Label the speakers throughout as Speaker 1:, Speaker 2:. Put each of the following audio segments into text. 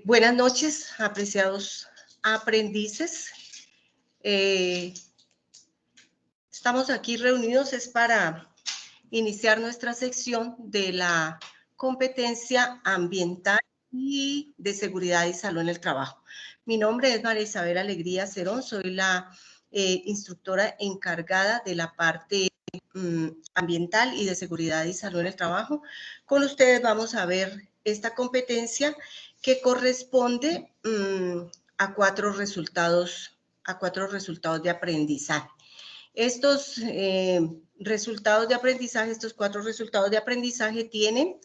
Speaker 1: Buenas noches, apreciados aprendices. Estamos aquí reunidos para iniciar nuestra sección de la competencia ambiental y de seguridad y salud en el trabajo. Mi nombre es María Isabel Alegría Cerón, soy la instructora encargada de la parte ambiental y de seguridad y salud en el trabajo. Con ustedes vamos a ver esta competencia que corresponde a cuatro resultados de aprendizaje. Estos resultados de aprendizaje, estos cuatro resultados de aprendizaje tienen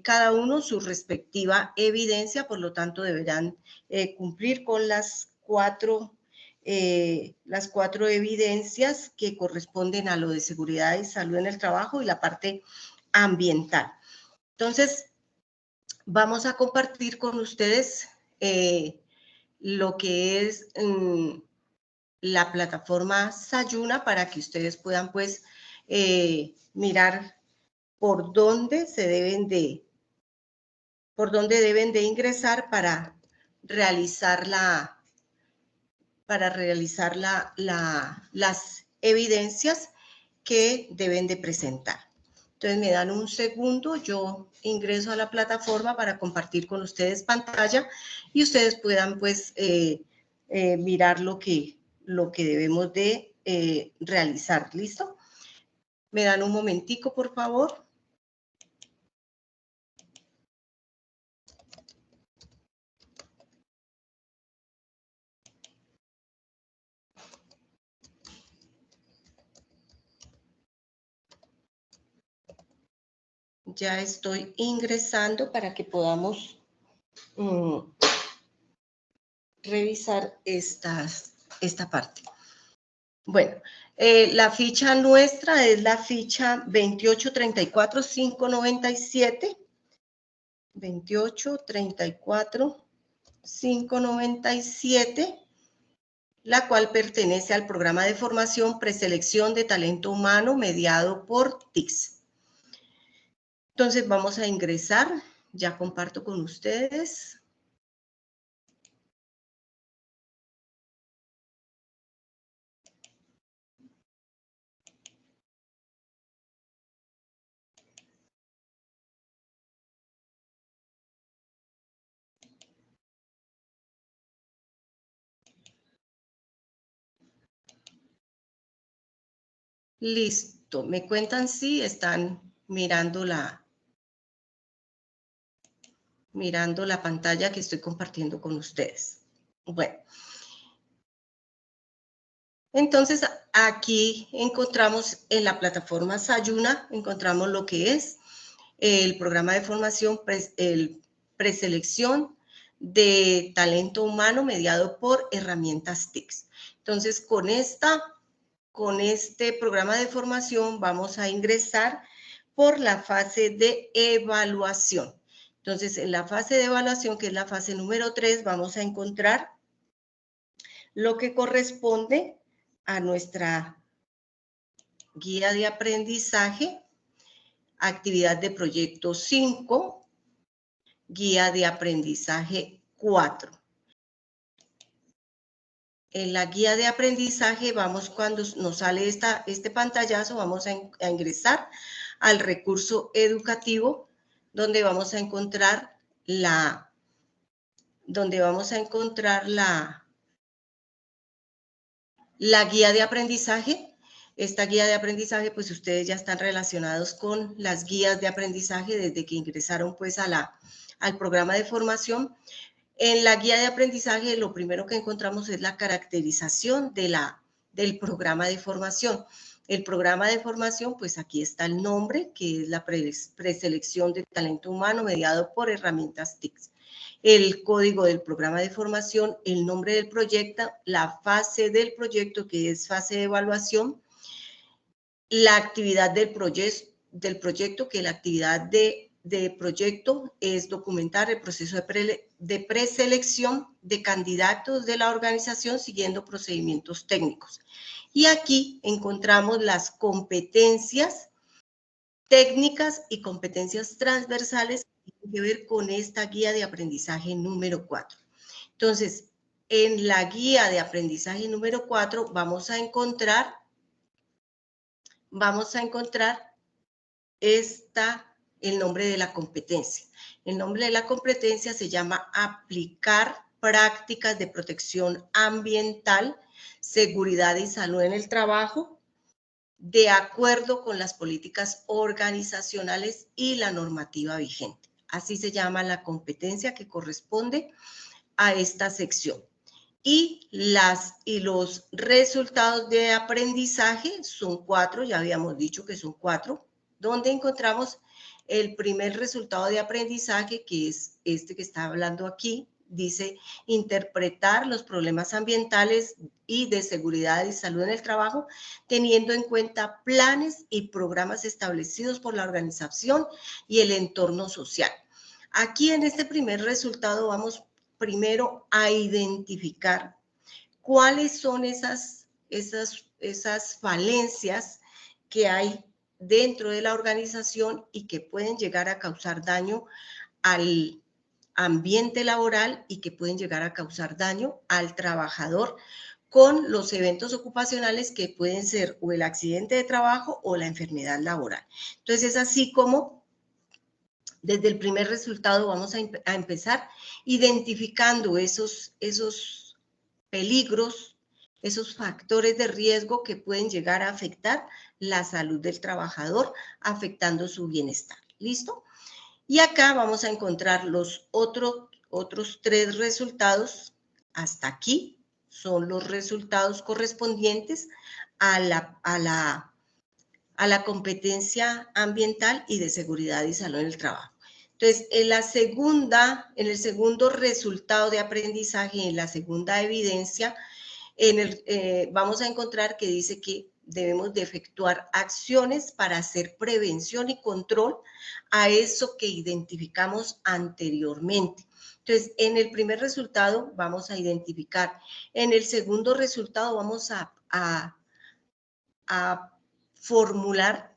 Speaker 1: cada uno su respectiva evidencia, por lo tanto deberán cumplir con las cuatro evidencias que corresponden a lo de seguridad y salud en el trabajo y la parte ambiental. Entonces, vamos a compartir con ustedes lo que es la plataforma Sayuna para que ustedes puedan pues mirar por dónde deben de ingresar para realizar las evidencias que deben de presentar. Entonces me dan un segundo, yo ingreso a la plataforma para compartir con ustedes pantalla y ustedes puedan pues mirar lo que debemos de realizar. ¿Listo? Me dan un momentico, por favor. Ya estoy ingresando para que podamos revisar esta parte. Bueno, la ficha nuestra es la ficha 2834-597. 2834-597, la cual pertenece al programa de formación preselección de talento humano mediado por TICS. Entonces vamos a ingresar, ya comparto con ustedes. Listo, me cuentan si están mirando la pantalla que estoy compartiendo con ustedes. Bueno. Entonces, aquí encontramos en la plataforma Sayuna, encontramos lo que es el programa de formación, preselección de talento humano mediado por herramientas TICS. Entonces, con este programa de formación vamos a ingresar por la fase de evaluación. Entonces, en la fase de evaluación, que es la fase número 3, vamos a encontrar lo que corresponde a nuestra guía de aprendizaje, actividad de proyecto 5, guía de aprendizaje 4. En la guía de aprendizaje vamos, cuando nos sale este pantallazo, vamos a ingresar al recurso educativo, donde vamos a encontrar la guía de aprendizaje. Esta guía de aprendizaje, pues ustedes ya están relacionados con las guías de aprendizaje desde que ingresaron pues al programa de formación. En la guía de aprendizaje lo primero que encontramos es la caracterización del programa de formación. El programa de formación, pues aquí está el nombre, que es la preselección de talento humano mediado por herramientas TICS. El código del programa de formación, el nombre del proyecto, la fase del proyecto, que es fase de evaluación, la actividad del proyecto, que la actividad de proyecto es documentar el proceso de preselección de candidatos de la organización siguiendo procedimientos técnicos. Y aquí encontramos las competencias técnicas y competencias transversales que ver con esta guía de aprendizaje número 4. Entonces, en la guía de aprendizaje número 4 vamos a encontrar el nombre de la competencia. El nombre de la competencia se llama aplicar prácticas de protección ambiental, seguridad y salud en el trabajo, de acuerdo con las políticas organizacionales y la normativa vigente. Así se llama la competencia que corresponde a esta sección. Y los resultados de aprendizaje son 4, ya habíamos dicho que son 4, donde encontramos el primer resultado de aprendizaje, que es este que está hablando aquí. Dice interpretar los problemas ambientales y de seguridad y salud en el trabajo, teniendo en cuenta planes y programas establecidos por la organización y el entorno social. Aquí en este primer resultado vamos primero a identificar cuáles son esas falencias que hay dentro de la organización y que pueden llegar a causar daño al ambiente laboral y que pueden llegar a causar daño al trabajador con los eventos ocupacionales que pueden ser o el accidente de trabajo o la enfermedad laboral. Entonces es así como desde el primer resultado vamos a empezar identificando esos peligros, esos factores de riesgo que pueden llegar a afectar la salud del trabajador, afectando su bienestar. ¿Listo? Y acá vamos a encontrar los otros 3 resultados. Hasta aquí son los resultados correspondientes a la competencia ambiental y de seguridad y salud en el trabajo. Entonces, en el segundo resultado de aprendizaje, en la segunda evidencia, vamos a encontrar que dice que debemos de efectuar acciones para hacer prevención y control a eso que identificamos anteriormente. Entonces, en el primer resultado vamos a identificar, en el segundo resultado vamos a formular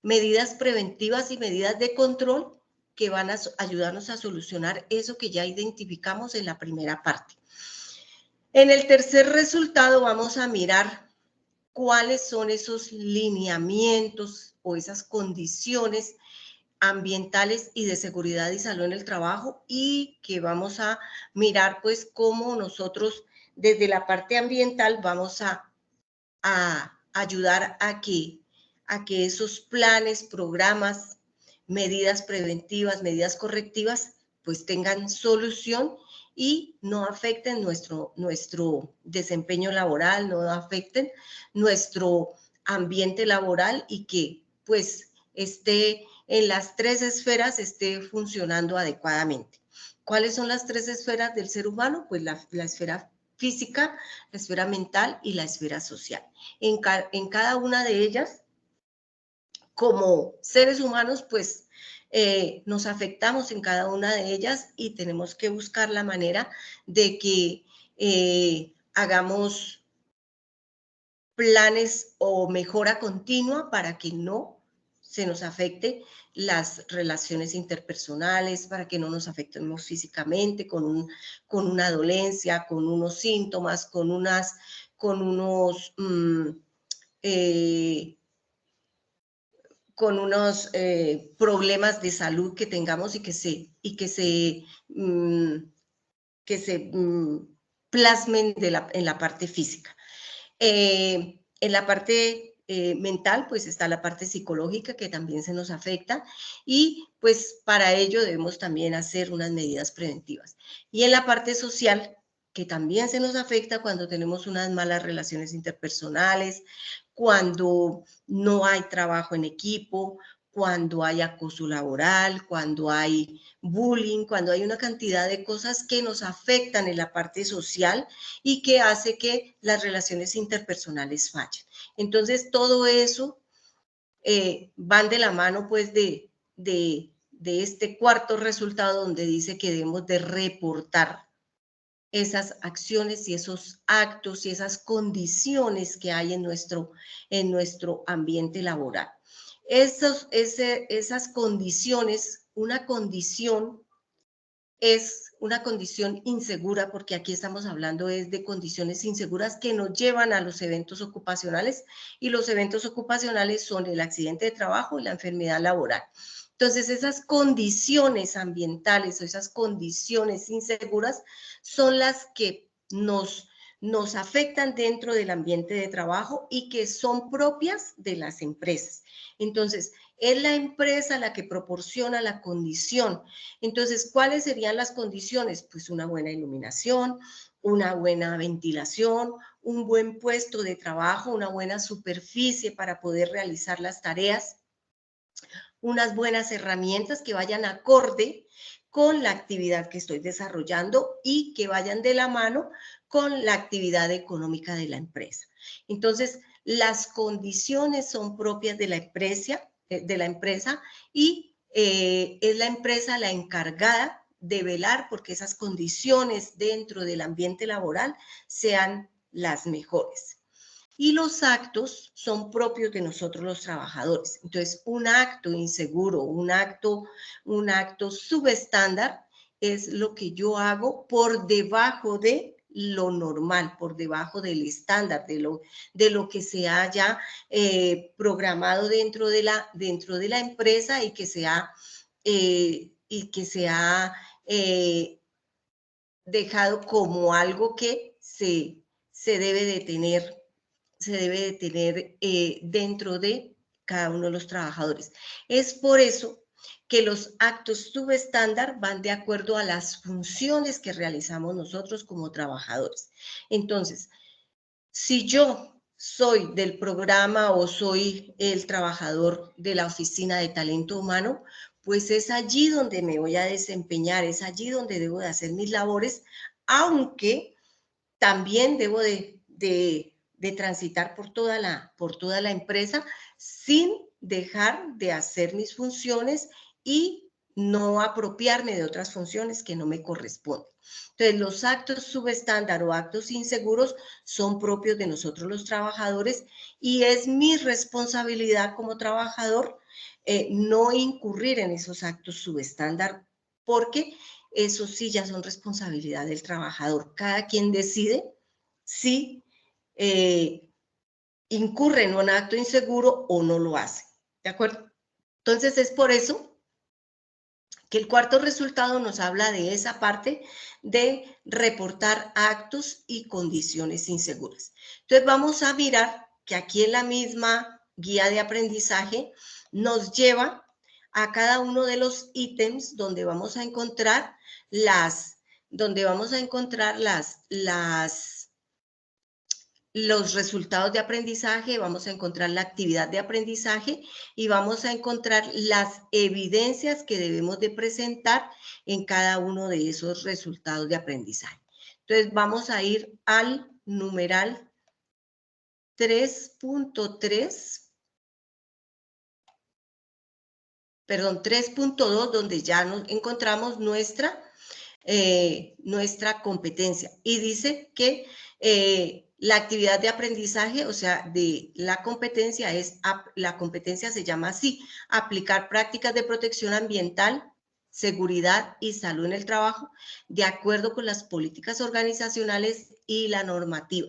Speaker 1: medidas preventivas y medidas de control que van a ayudarnos a solucionar eso que ya identificamos en la primera parte. En el tercer resultado vamos a mirar cuáles son esos lineamientos o esas condiciones ambientales y de seguridad y salud en el trabajo, y que vamos a mirar pues cómo nosotros desde la parte ambiental vamos a ayudar a que esos planes, programas, medidas preventivas, medidas correctivas, pues tengan solución y no afecten nuestro desempeño laboral, no afecten nuestro ambiente laboral, y que pues esté en las 3 esferas, esté funcionando adecuadamente. ¿Cuáles son las 3 esferas del ser humano? Pues la esfera física, la esfera mental y la esfera social. En cada una de ellas, como seres humanos, pues nos afectamos en cada una de ellas, y tenemos que buscar la manera de que hagamos planes o mejora continua para que no se nos afecte las relaciones interpersonales, para que no nos afectemos físicamente con una dolencia, con unos síntomas, con unos problemas de salud que tengamos y que se plasmen en la parte física. En la parte mental, pues está la parte psicológica, que también se nos afecta, y pues para ello debemos también hacer unas medidas preventivas. Y en la parte social, que también se nos afecta cuando tenemos unas malas relaciones interpersonales, cuando no hay trabajo en equipo, cuando hay acoso laboral, cuando hay bullying, cuando hay una cantidad de cosas que nos afectan en la parte social y que hace que las relaciones interpersonales fallen. Entonces, todo eso van de la mano pues de este cuarto resultado, donde dice que debemos de reportar esas acciones y esos actos y esas condiciones que hay en nuestro ambiente laboral. Esas condiciones una condición es una condición insegura, porque aquí estamos hablando es de condiciones inseguras que nos llevan a los eventos ocupacionales, y los eventos ocupacionales son el accidente de trabajo y la enfermedad laboral. Entonces, esas condiciones ambientales o esas condiciones inseguras son las que nos afectan dentro del ambiente de trabajo y que son propias de las empresas. Entonces, es la empresa la que proporciona la condición. Entonces, ¿cuáles serían las condiciones? Pues una buena iluminación, una buena ventilación, un buen puesto de trabajo, una buena superficie para poder realizar las tareas, unas buenas herramientas que vayan acorde con la actividad que estoy desarrollando y que vayan de la mano con la actividad económica de la empresa. Entonces, las condiciones son propias de la empresa y es la empresa la encargada de velar porque esas condiciones dentro del ambiente laboral sean las mejores. Y los actos son propios de nosotros los trabajadores. Entonces, un acto inseguro, un acto subestándar es lo que yo hago por debajo de lo normal, por debajo del estándar, de lo que se haya programado dentro de la empresa y que se ha dejado como algo que se debe de tener dentro de cada uno de los trabajadores. Es por eso que los actos subestándar van de acuerdo a las funciones que realizamos nosotros como trabajadores. Entonces, si yo soy del programa o soy el trabajador de la oficina de talento humano, pues es allí donde me voy a desempeñar, es allí donde debo de hacer mis labores, aunque también debo de transitar por toda la empresa sin dejar de hacer mis funciones y no apropiarme de otras funciones que no me corresponden. Entonces, los actos subestándar o actos inseguros son propios de nosotros los trabajadores y es mi responsabilidad como trabajador no incurrir en esos actos subestándar, porque eso sí ya son responsabilidad del trabajador. Cada quien decide si incurre en un acto inseguro o no lo hace. ¿De acuerdo? Entonces es por eso que el cuarto resultado nos habla de esa parte de reportar actos y condiciones inseguras. Entonces vamos a mirar que aquí en la misma guía de aprendizaje nos lleva a cada uno de los ítems donde vamos a encontrar los resultados de aprendizaje, vamos a encontrar la actividad de aprendizaje y vamos a encontrar las evidencias que debemos de presentar en cada uno de esos resultados de aprendizaje. Entonces vamos a ir al numeral 3.3, perdón, 3.2, donde ya nos encontramos nuestra competencia. Y dice que la actividad de aprendizaje, o sea, de la competencia se llama así: aplicar prácticas de protección ambiental, seguridad y salud en el trabajo, de acuerdo con las políticas organizacionales y la normativa.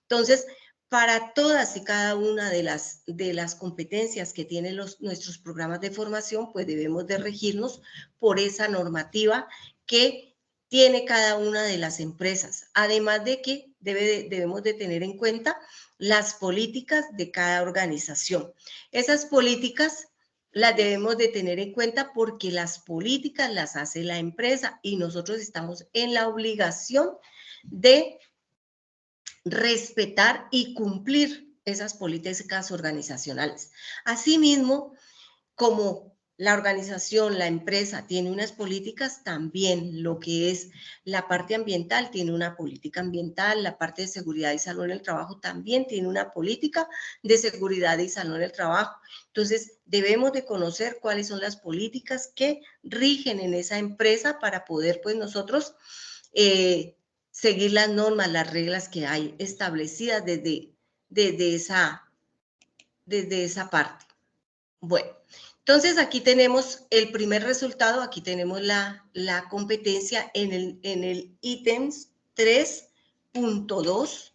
Speaker 1: Entonces, para todas y cada una de las competencias que tienen nuestros programas de formación, pues debemos de regirnos por esa normativa que tiene cada una de las empresas, además de que debemos de tener en cuenta las políticas de cada organización. Esas políticas las debemos de tener en cuenta porque las políticas las hace la empresa y nosotros estamos en la obligación de respetar y cumplir esas políticas organizacionales. Asimismo, como la organización, la empresa tiene unas políticas, también lo que es la parte ambiental tiene una política ambiental, la parte de seguridad y salud en el trabajo también tiene una política de seguridad y salud en el trabajo. Entonces, debemos de conocer cuáles son las políticas que rigen en esa empresa para poder, pues, nosotros seguir las normas, las reglas que hay establecidas desde esa parte. Bueno, entonces aquí tenemos el primer resultado, aquí tenemos la competencia en el ítems 3.2,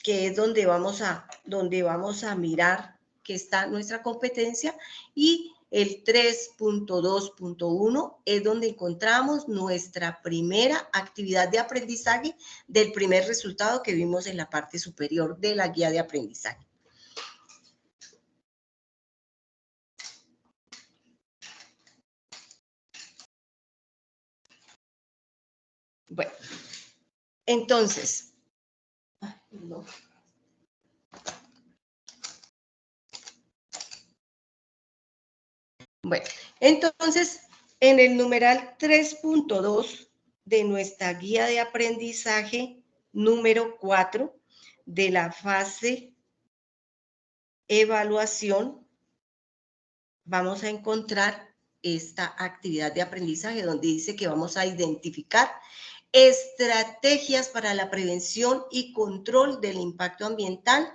Speaker 1: que es donde vamos a mirar que está nuestra competencia, y el 3.2.1 es donde encontramos nuestra primera actividad de aprendizaje del primer resultado que vimos en la parte superior de la guía de aprendizaje. Bueno, entonces, no. Bueno, entonces, en el numeral 3.2 de nuestra guía de aprendizaje número 4 de la fase evaluación, vamos a encontrar esta actividad de aprendizaje donde dice que vamos a identificar estrategias para la prevención y control del impacto ambiental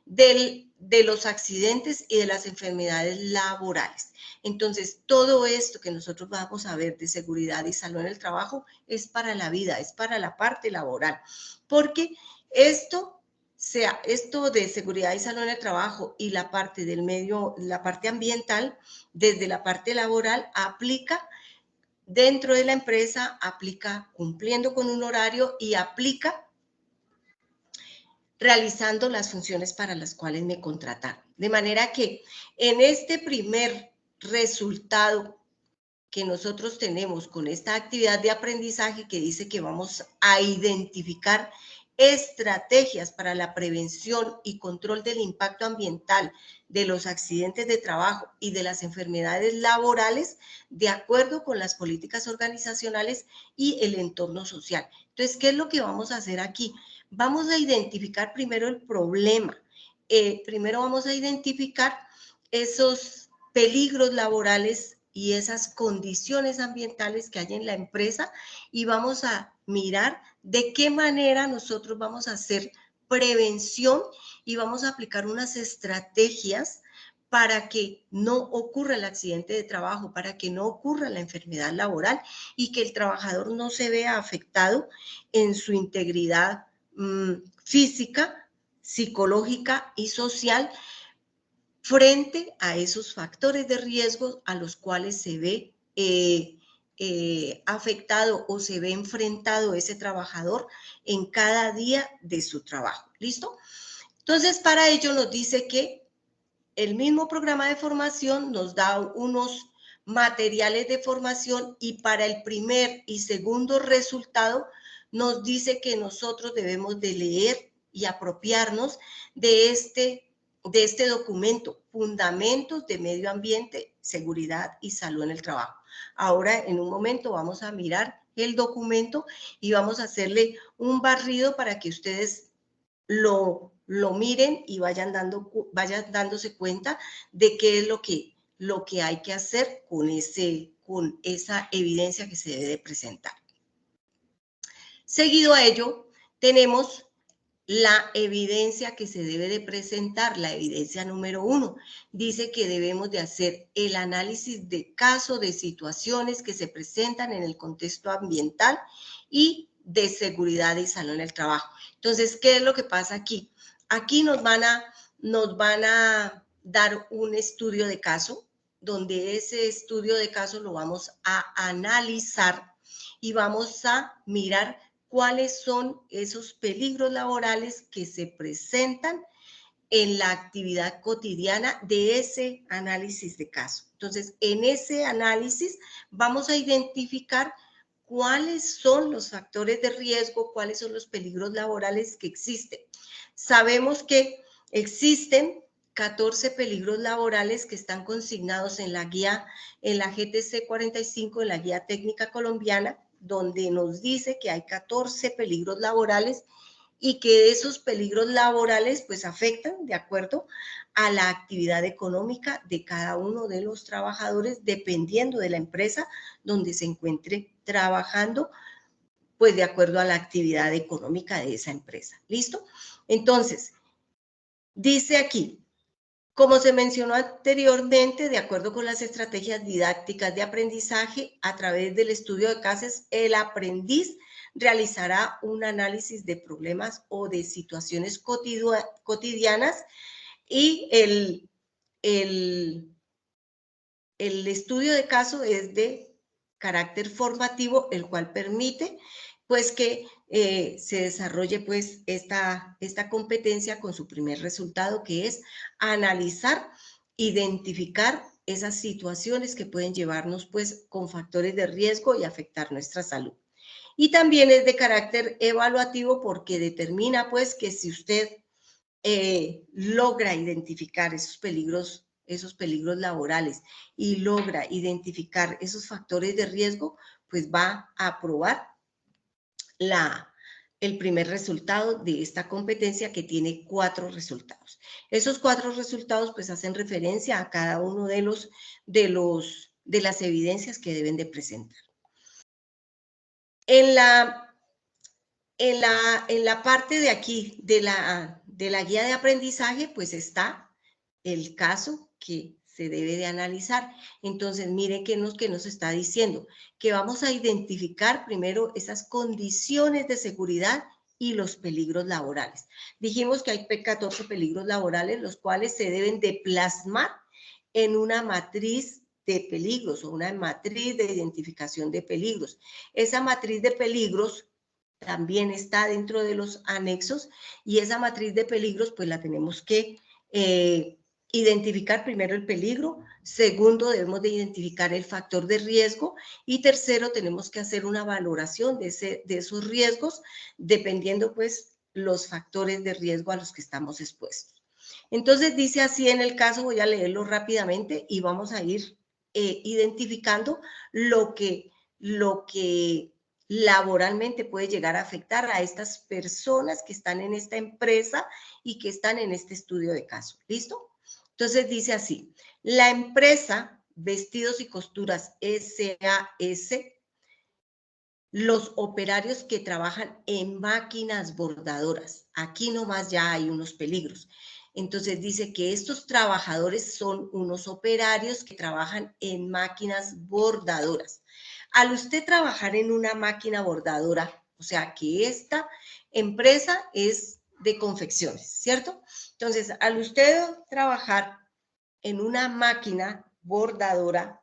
Speaker 1: de los accidentes y de las enfermedades laborales. Entonces, todo esto que nosotros vamos a ver de seguridad y salud en el trabajo es para la vida, es para la parte laboral, porque esto de seguridad y salud en el trabajo y la parte del medio, la parte ambiental, desde la parte laboral, aplica dentro de la empresa, aplica cumpliendo con un horario y aplica realizando las funciones para las cuales me contrataron. De manera que en este primer resultado que nosotros tenemos con esta actividad de aprendizaje que dice que vamos a identificar estrategias para la prevención y control del impacto ambiental de los accidentes de trabajo y de las enfermedades laborales de acuerdo con las políticas organizacionales y el entorno social. Entonces, ¿qué es lo que vamos a hacer aquí? Vamos a identificar primero el problema. Primero vamos a identificar esos peligros laborales y esas condiciones ambientales que hay en la empresa y vamos a mirar de qué manera nosotros vamos a hacer prevención y vamos a aplicar unas estrategias para que no ocurra el accidente de trabajo, para que no ocurra la enfermedad laboral y que el trabajador no se vea afectado en su integridad física, psicológica y social frente a esos factores de riesgo a los cuales se ve afectado o se ve enfrentado ese trabajador en cada día de su trabajo. ¿Listo? Entonces, para ello nos dice que el mismo programa de formación nos da unos materiales de formación y para el primer y segundo resultado nos dice que nosotros debemos de leer y apropiarnos de este documento, Fundamentos de Medio Ambiente, Seguridad y Salud en el Trabajo. Ahora, en un momento, vamos a mirar el documento y vamos a hacerle un barrido para que ustedes lo miren y vayan dándose cuenta de qué es lo que hay que hacer con esa evidencia que se debe presentar. Seguido a ello, tenemos la evidencia que se debe de presentar, la evidencia número 1, dice que debemos de hacer el análisis de caso de situaciones que se presentan en el contexto ambiental y de seguridad y salud en el trabajo. Entonces, ¿qué es lo que pasa aquí? Aquí nos van a dar un estudio de caso, donde ese estudio de caso lo vamos a analizar y vamos a mirar cuáles son esos peligros laborales que se presentan en la actividad cotidiana de ese análisis de caso. Entonces, en ese análisis vamos a identificar cuáles son los factores de riesgo, cuáles son los peligros laborales que existen. Sabemos que existen 14 peligros laborales que están consignados en la guía, en la GTC 45, en la guía técnica colombiana, donde nos dice que hay 14 peligros laborales y que esos peligros laborales pues afectan de acuerdo a la actividad económica de cada uno de los trabajadores dependiendo de la empresa donde se encuentre trabajando, pues de acuerdo a la actividad económica de esa empresa. ¿Listo? Entonces, dice aquí, Como se mencionó anteriormente, de acuerdo con las estrategias didácticas de aprendizaje, a través del estudio de casos, el aprendiz realizará un análisis de problemas o de situaciones cotidianas y el estudio de caso es de carácter formativo, el cual permite pues que se desarrolle pues esta competencia con su primer resultado, que es analizar, identificar esas situaciones que pueden llevarnos pues con factores de riesgo y afectar nuestra salud. Y también es de carácter evaluativo porque determina pues que si usted logra identificar esos peligros laborales y logra identificar esos factores de riesgo, pues va a aprobar el primer resultado de esta competencia, que tiene 4 resultados. Esos 4 resultados pues hacen referencia a cada uno de las evidencias que deben de presentar. En la parte de aquí de la guía de aprendizaje, pues está el caso que se debe de analizar. Entonces, mire qué nos está diciendo, que vamos a identificar primero esas condiciones de seguridad y los peligros laborales. Dijimos que hay 14 peligros laborales, los cuales se deben de plasmar en una matriz de peligros o una matriz de identificación de peligros. Esa matriz de peligros también está dentro de los anexos, y esa matriz de peligros pues la tenemos que identificar primero el peligro, segundo debemos de identificar el factor de riesgo, y tercero tenemos que hacer una valoración de esos riesgos dependiendo pues los factores de riesgo a los que estamos expuestos. Entonces dice así en el caso, voy a leerlo rápidamente y vamos a ir identificando lo que laboralmente puede llegar a afectar a estas personas que están en esta empresa y que están en este estudio de caso. ¿Listo? Entonces dice así: la empresa Vestidos y Costuras SAS, los operarios que trabajan en máquinas bordadoras. Aquí nomás ya hay unos peligros. Entonces dice que estos trabajadores son unos operarios que trabajan en máquinas bordadoras. Al usted trabajar en una máquina bordadora, o sea que esta empresa es de confecciones, ¿cierto? Entonces, al usted trabajar en una máquina bordadora,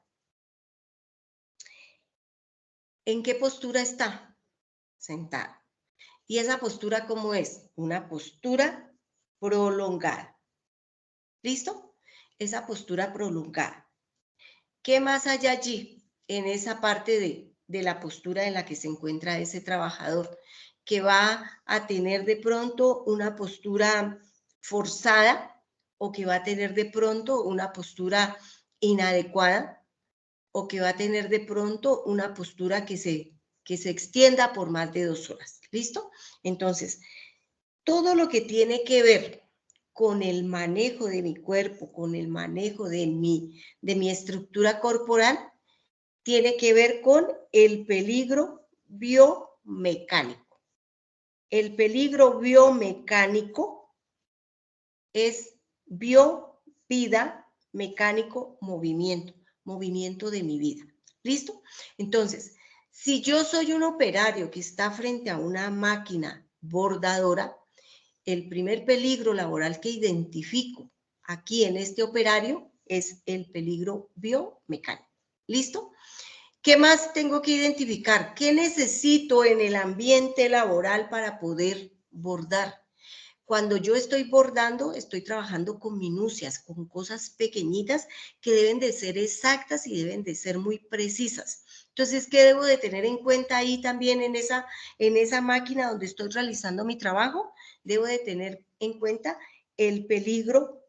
Speaker 1: ¿en qué postura está? Sentada. ¿Y esa postura cómo es? Una postura prolongada. ¿Listo? Esa postura prolongada. ¿Qué más hay allí en esa parte de la postura en la que se encuentra ese trabajador? Que va a tener de pronto una postura forzada, o que va a tener de pronto una postura inadecuada, o que va a tener de pronto una postura que se extienda por más de 2 horas. ¿Listo? Entonces, todo lo que tiene que ver con el manejo de mi cuerpo, con el manejo de mi estructura corporal, tiene que ver con el peligro biomecánico. El peligro biomecánico es bio, vida, mecánico, movimiento, movimiento de mi vida. ¿Listo? Entonces, si yo soy un operario que está frente a una máquina bordadora, el primer peligro laboral que identifico aquí en este operario es el peligro biomecánico. ¿Listo? ¿Qué más tengo que identificar? ¿Qué necesito en el ambiente laboral para poder bordar? Cuando yo estoy bordando, estoy trabajando con minucias, con cosas pequeñitas que deben de ser exactas y deben de ser muy precisas. Entonces, ¿qué debo de tener en cuenta ahí también en esa máquina donde estoy realizando mi trabajo? Debo de tener en cuenta el peligro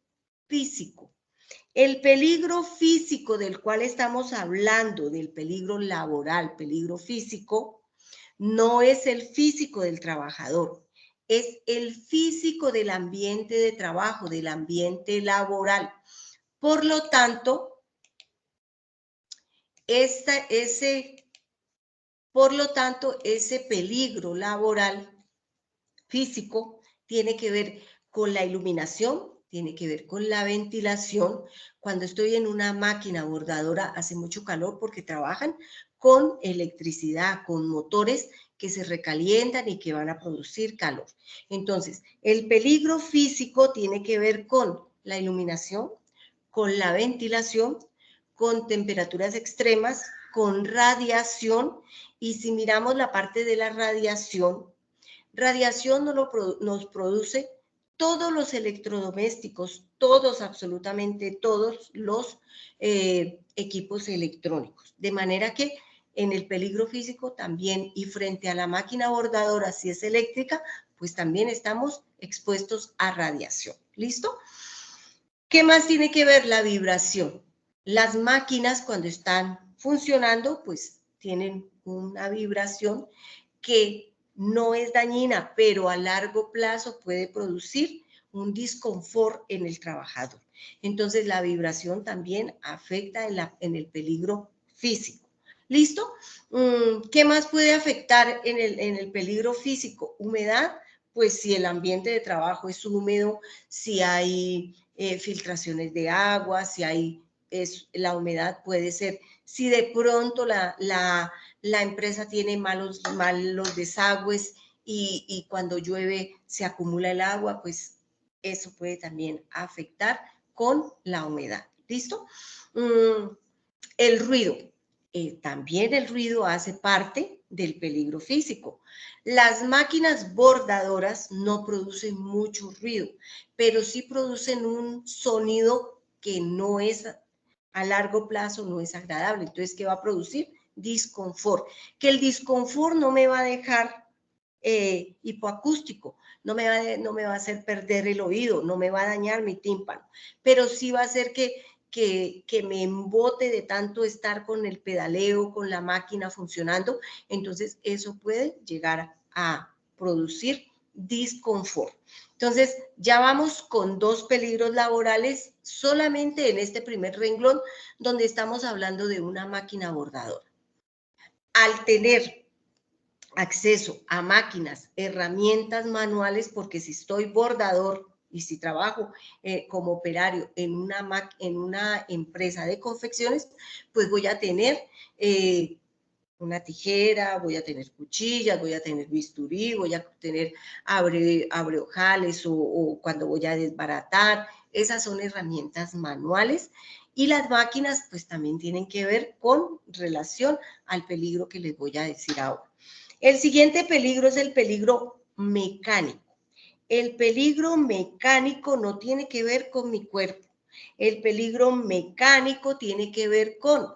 Speaker 1: físico. El peligro físico del cual estamos hablando, del peligro laboral, peligro físico, no es el físico del trabajador, es el físico del ambiente de trabajo, del ambiente laboral. Por lo tanto, ese peligro laboral físico tiene que ver con la iluminación, tiene que ver con la ventilación. Cuando estoy en una máquina bordadora hace mucho calor porque trabajan con electricidad, con motores que se recalientan y que van a producir calor. Entonces, el peligro físico tiene que ver con la iluminación, con la ventilación, con temperaturas extremas, con radiación. Y si miramos la parte de la radiación nos produce todos los electrodomésticos, todos, absolutamente todos los equipos electrónicos. De manera que en el peligro físico también, y frente a la máquina bordadora, si es eléctrica, pues también estamos expuestos a radiación. ¿Listo? ¿Qué más tiene que ver la vibración? Las máquinas cuando están funcionando, pues tienen una vibración que no es dañina, pero a largo plazo puede producir un disconfort en el trabajador. Entonces, la vibración también afecta en el peligro físico. ¿Listo? ¿Qué más puede afectar en el peligro físico? Humedad, pues si el ambiente de trabajo es húmedo, si hay filtraciones de agua, si hay, la humedad puede ser, si de pronto la empresa tiene malos desagües y cuando llueve se acumula el agua, pues eso puede también afectar con la humedad. ¿Listo? El ruido. También el ruido hace parte del peligro físico. Las máquinas bordadoras no producen mucho ruido, pero sí producen un sonido que no es a largo plazo, no es agradable. Entonces, ¿qué va a producir? Disconfort. Que el disconfort no me va a dejar hipoacústico, no me va a hacer perder el oído, no me va a dañar mi tímpano, pero sí va a hacer que me embote de tanto estar con el pedaleo, con la máquina funcionando. Entonces, eso puede llegar a producir disconfort. Entonces, ya vamos con 2 peligros laborales solamente en este primer renglón, donde estamos hablando de una máquina bordadora. Al tener acceso a máquinas, herramientas manuales, porque si estoy bordador y si trabajo como operario en una empresa de confecciones, pues voy a tener una tijera, voy a tener cuchillas, voy a tener bisturí, voy a tener abreojales o cuando voy a desbaratar. Esas son herramientas manuales. Y las máquinas pues también tienen que ver con relación al peligro que les voy a decir ahora. El siguiente peligro es el peligro mecánico. El peligro mecánico no tiene que ver con mi cuerpo. El peligro mecánico tiene que ver con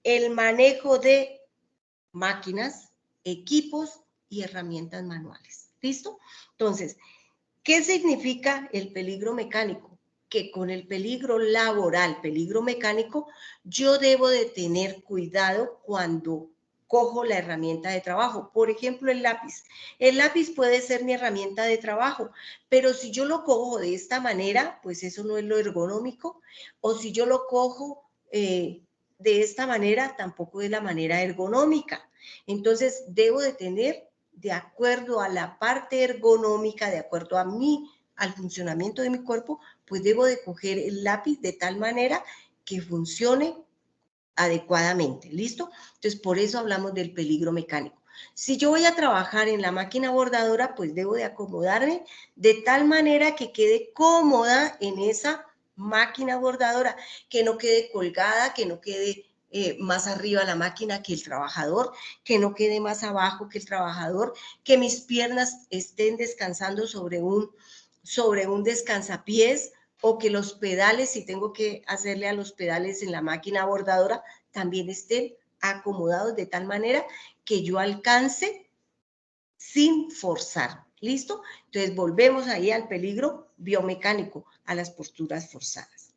Speaker 1: el manejo de máquinas, equipos y herramientas manuales. ¿Listo? Entonces, ¿qué significa el peligro mecánico? Que con el peligro laboral, peligro mecánico, yo debo de tener cuidado cuando cojo la herramienta de trabajo. Por ejemplo, el lápiz. El lápiz puede ser mi herramienta de trabajo, pero si yo lo cojo de esta manera, pues eso no es lo ergonómico. O si yo lo cojo de esta manera, tampoco es la manera ergonómica. Entonces, debo de tener, de acuerdo a la parte ergonómica, de acuerdo a mí, al funcionamiento de mi cuerpo, pues debo de coger el lápiz de tal manera que funcione adecuadamente. ¿Listo? Entonces, por eso hablamos del peligro mecánico. Si yo voy a trabajar en la máquina bordadora, pues debo de acomodarme de tal manera que quede cómoda en esa máquina bordadora, que no quede colgada, que no quede más arriba la máquina que el trabajador, que no quede más abajo que el trabajador, que mis piernas estén descansando sobre un descansapiés, o que los pedales, si tengo que hacerle a los pedales en la máquina bordadora, también estén acomodados de tal manera que yo alcance sin forzar. ¿Listo? Entonces volvemos ahí al peligro biomecánico, a las posturas forzadas.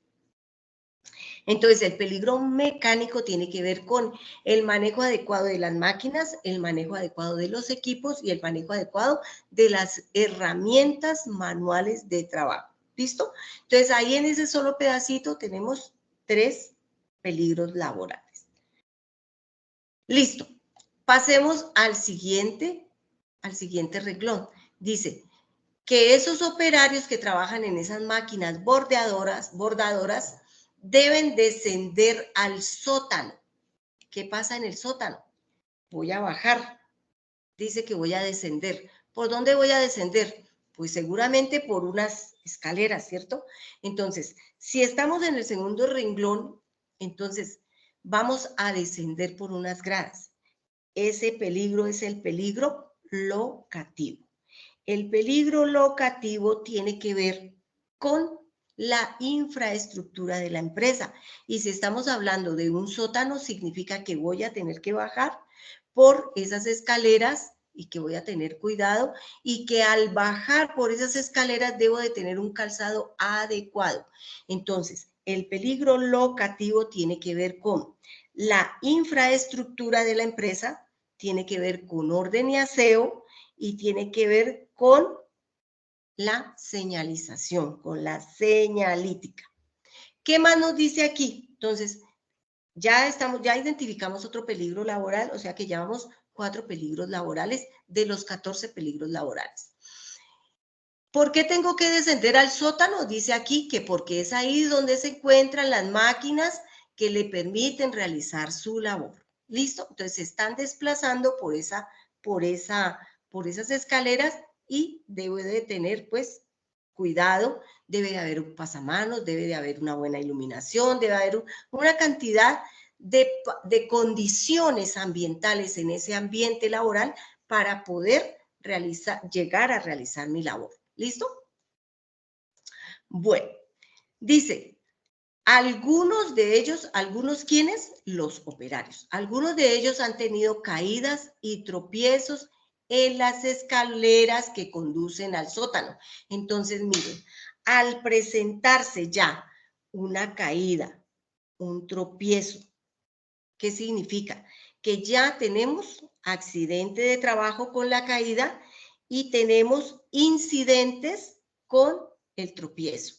Speaker 1: Entonces, el peligro mecánico tiene que ver con el manejo adecuado de las máquinas, el manejo adecuado de los equipos y el manejo adecuado de las herramientas manuales de trabajo. ¿Listo? Entonces, ahí en ese solo pedacito tenemos 3 peligros laborales. Listo. Pasemos al siguiente renglón. Dice, que esos operarios que trabajan en esas máquinas bordadoras deben descender al sótano. ¿Qué pasa en el sótano? Voy a bajar. Dice que voy a descender. ¿Por dónde voy a descender? Pues seguramente por unas escaleras, ¿cierto? Entonces, si estamos en el segundo renglón, entonces vamos a descender por unas gradas. Ese peligro es el peligro locativo. El peligro locativo tiene que ver con la infraestructura de la empresa. Y si estamos hablando de un sótano, significa que voy a tener que bajar por esas escaleras y que voy a tener cuidado y que al bajar por esas escaleras debo de tener un calzado adecuado. Entonces, el peligro locativo tiene que ver con la infraestructura de la empresa, tiene que ver con orden y aseo y tiene que ver con la señalización, con la señalítica. ¿Qué más nos dice aquí? Entonces, ya identificamos otro peligro laboral, o sea que llevamos 4 peligros laborales de los 14 peligros laborales. ¿Por qué tengo que descender al sótano? Dice aquí que porque es ahí donde se encuentran las máquinas que le permiten realizar su labor. ¿Listo? Entonces se están desplazando por esas escaleras y debe de tener pues cuidado, debe de haber un pasamanos, debe de haber una buena iluminación, debe haber una cantidad de condiciones ambientales en ese ambiente laboral para poder llegar a realizar mi labor. ¿Listo? Bueno, dice, algunos quienes, los operarios, algunos de ellos han tenido caídas y tropiezos en las escaleras que conducen al sótano. Entonces, miren, al presentarse ya una caída, un tropiezo, ¿qué significa? Que ya tenemos accidente de trabajo con la caída y tenemos incidentes con el tropiezo.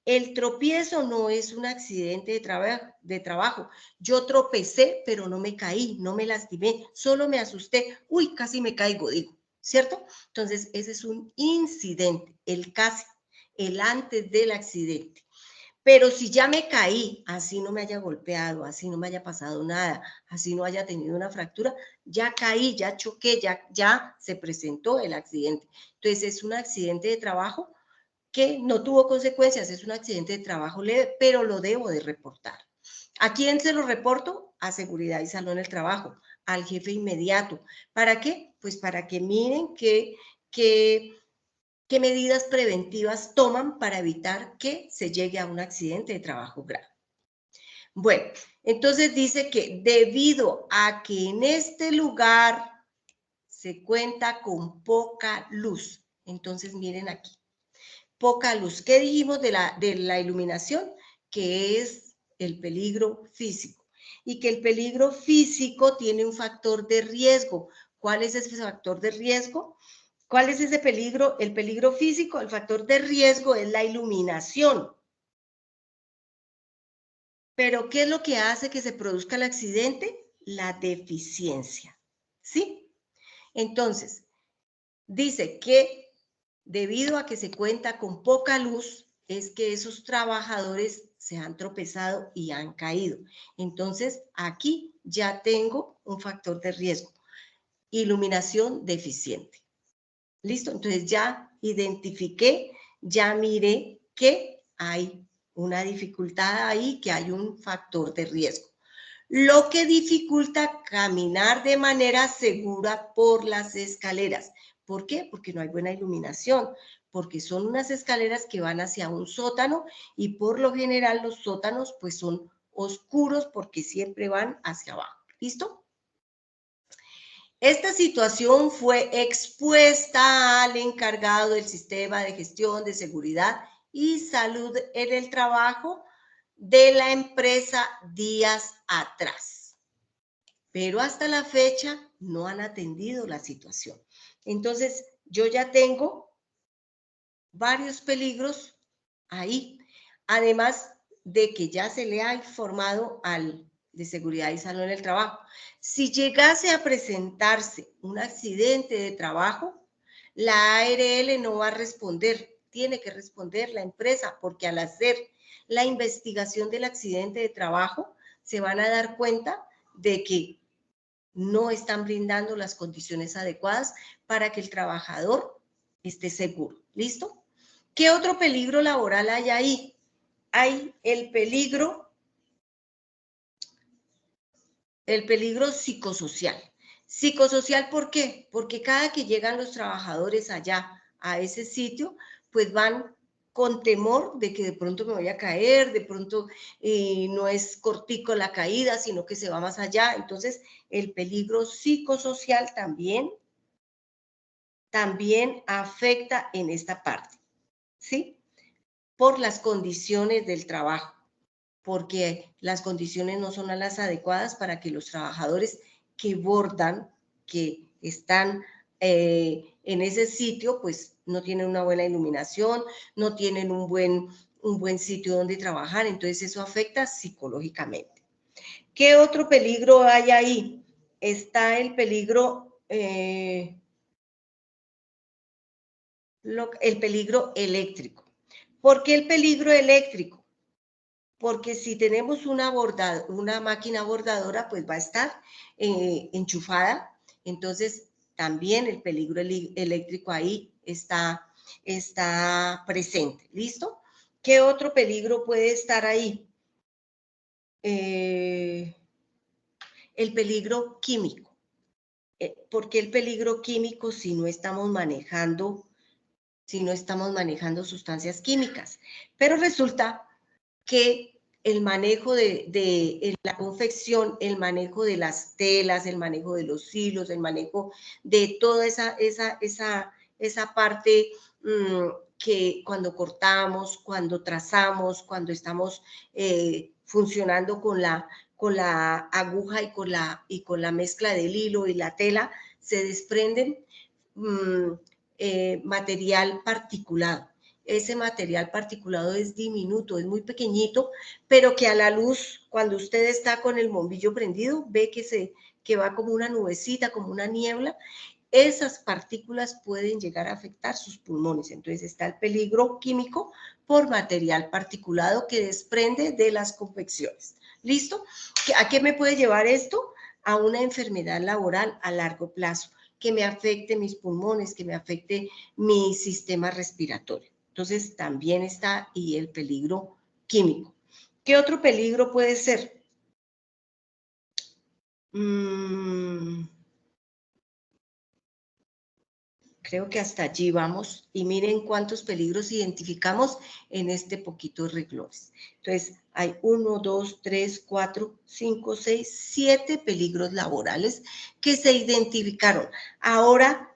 Speaker 1: El tropiezo no es un accidente de trabajo. Yo tropecé, pero no me caí, no me lastimé, solo me asusté. Uy, casi me caigo, digo, ¿cierto? Entonces, ese es un incidente, el casi, el antes del accidente. Pero si ya me caí, así no me haya golpeado, así no me haya pasado nada, así no haya tenido una fractura, ya caí, ya choqué, ya se presentó el accidente. Entonces, es un accidente de trabajo que no tuvo consecuencias, es un accidente de trabajo leve, pero lo debo de reportar. ¿A quién se lo reporto? A Seguridad y Salud en el Trabajo, al jefe inmediato. ¿Para qué? Pues para que miren qué medidas preventivas toman para evitar que se llegue a un accidente de trabajo grave. Bueno, entonces dice que debido a que en este lugar se cuenta con poca luz, entonces miren aquí, poca luz. ¿Qué dijimos de la iluminación? Que es el peligro físico y que el peligro físico tiene un factor de riesgo. ¿Cuál es ese factor de riesgo? ¿Cuál es ese peligro? El peligro físico, el factor de riesgo es la iluminación. Pero ¿qué es lo que hace que se produzca el accidente? La deficiencia, ¿sí? Entonces, dice que debido a que se cuenta con poca luz, es que esos trabajadores se han tropezado y han caído. Entonces, aquí ya tengo un factor de riesgo, iluminación deficiente. ¿Listo? Entonces ya identifiqué, ya miré que hay una dificultad ahí, que hay un factor de riesgo. Lo que dificulta caminar de manera segura por las escaleras. ¿Por qué? Porque no hay buena iluminación, porque son unas escaleras que van hacia un sótano y por lo general los sótanos pues son oscuros porque siempre van hacia abajo. ¿Listo? Esta situación fue expuesta al encargado del sistema de gestión de seguridad y salud en el trabajo de la empresa días atrás. Pero hasta la fecha no han atendido la situación. Entonces, yo ya tengo varios peligros ahí, además de que ya se le ha informado al de seguridad y salud en el trabajo. Si llegase a presentarse un accidente de trabajo, La ARL no va a responder, tiene que responder la empresa, porque al hacer la investigación del accidente de trabajo, se van a dar cuenta de que no están brindando las condiciones adecuadas para que el trabajador esté seguro. ¿Listo? ¿Qué otro peligro laboral hay ahí? Hay el peligro psicosocial. Psicosocial, ¿por qué? Porque cada que llegan los trabajadores allá a ese sitio, pues van con temor de que de pronto me voy a caer, de pronto no es cortico la caída, sino que se va más allá. Entonces, el peligro psicosocial también afecta en esta parte, ¿sí? Por las condiciones del trabajo, porque las condiciones no son las adecuadas para que los trabajadores que bordan, que están en ese sitio, pues no tienen una buena iluminación, no tienen un buen sitio donde trabajar, entonces eso afecta psicológicamente. ¿Qué otro peligro hay ahí? Está el peligro eléctrico. ¿Por qué el peligro eléctrico? Porque si tenemos una máquina bordadora, pues va a estar enchufada, entonces también el peligro eléctrico ahí está presente. ¿Listo? ¿Qué otro peligro puede estar ahí? El peligro químico. ¿Por qué el peligro químico si no estamos manejando sustancias químicas? Pero resulta que el manejo de la confección, el manejo de las telas, el manejo de los hilos, el manejo de toda esa parte que cuando cortamos, cuando trazamos, cuando estamos funcionando con la aguja y con la mezcla del hilo y la tela, se desprenden material particulado. Ese material particulado es diminuto, es muy pequeñito, pero que a la luz, cuando usted está con el bombillo prendido, ve que va como una nubecita, como una niebla. Esas partículas pueden llegar a afectar sus pulmones. Entonces está el peligro químico por material particulado que desprende de las confecciones. ¿Listo? ¿A qué me puede llevar esto? A una enfermedad laboral a largo plazo, que me afecte mis pulmones, que me afecte mi sistema respiratorio. Entonces, también está y el peligro químico. ¿Qué otro peligro puede ser? Creo que hasta allí vamos y miren cuántos peligros identificamos en este poquito renglones. Entonces, hay 1, 2, 3, 4, 5, 6, 7 peligros laborales que se identificaron. Ahora,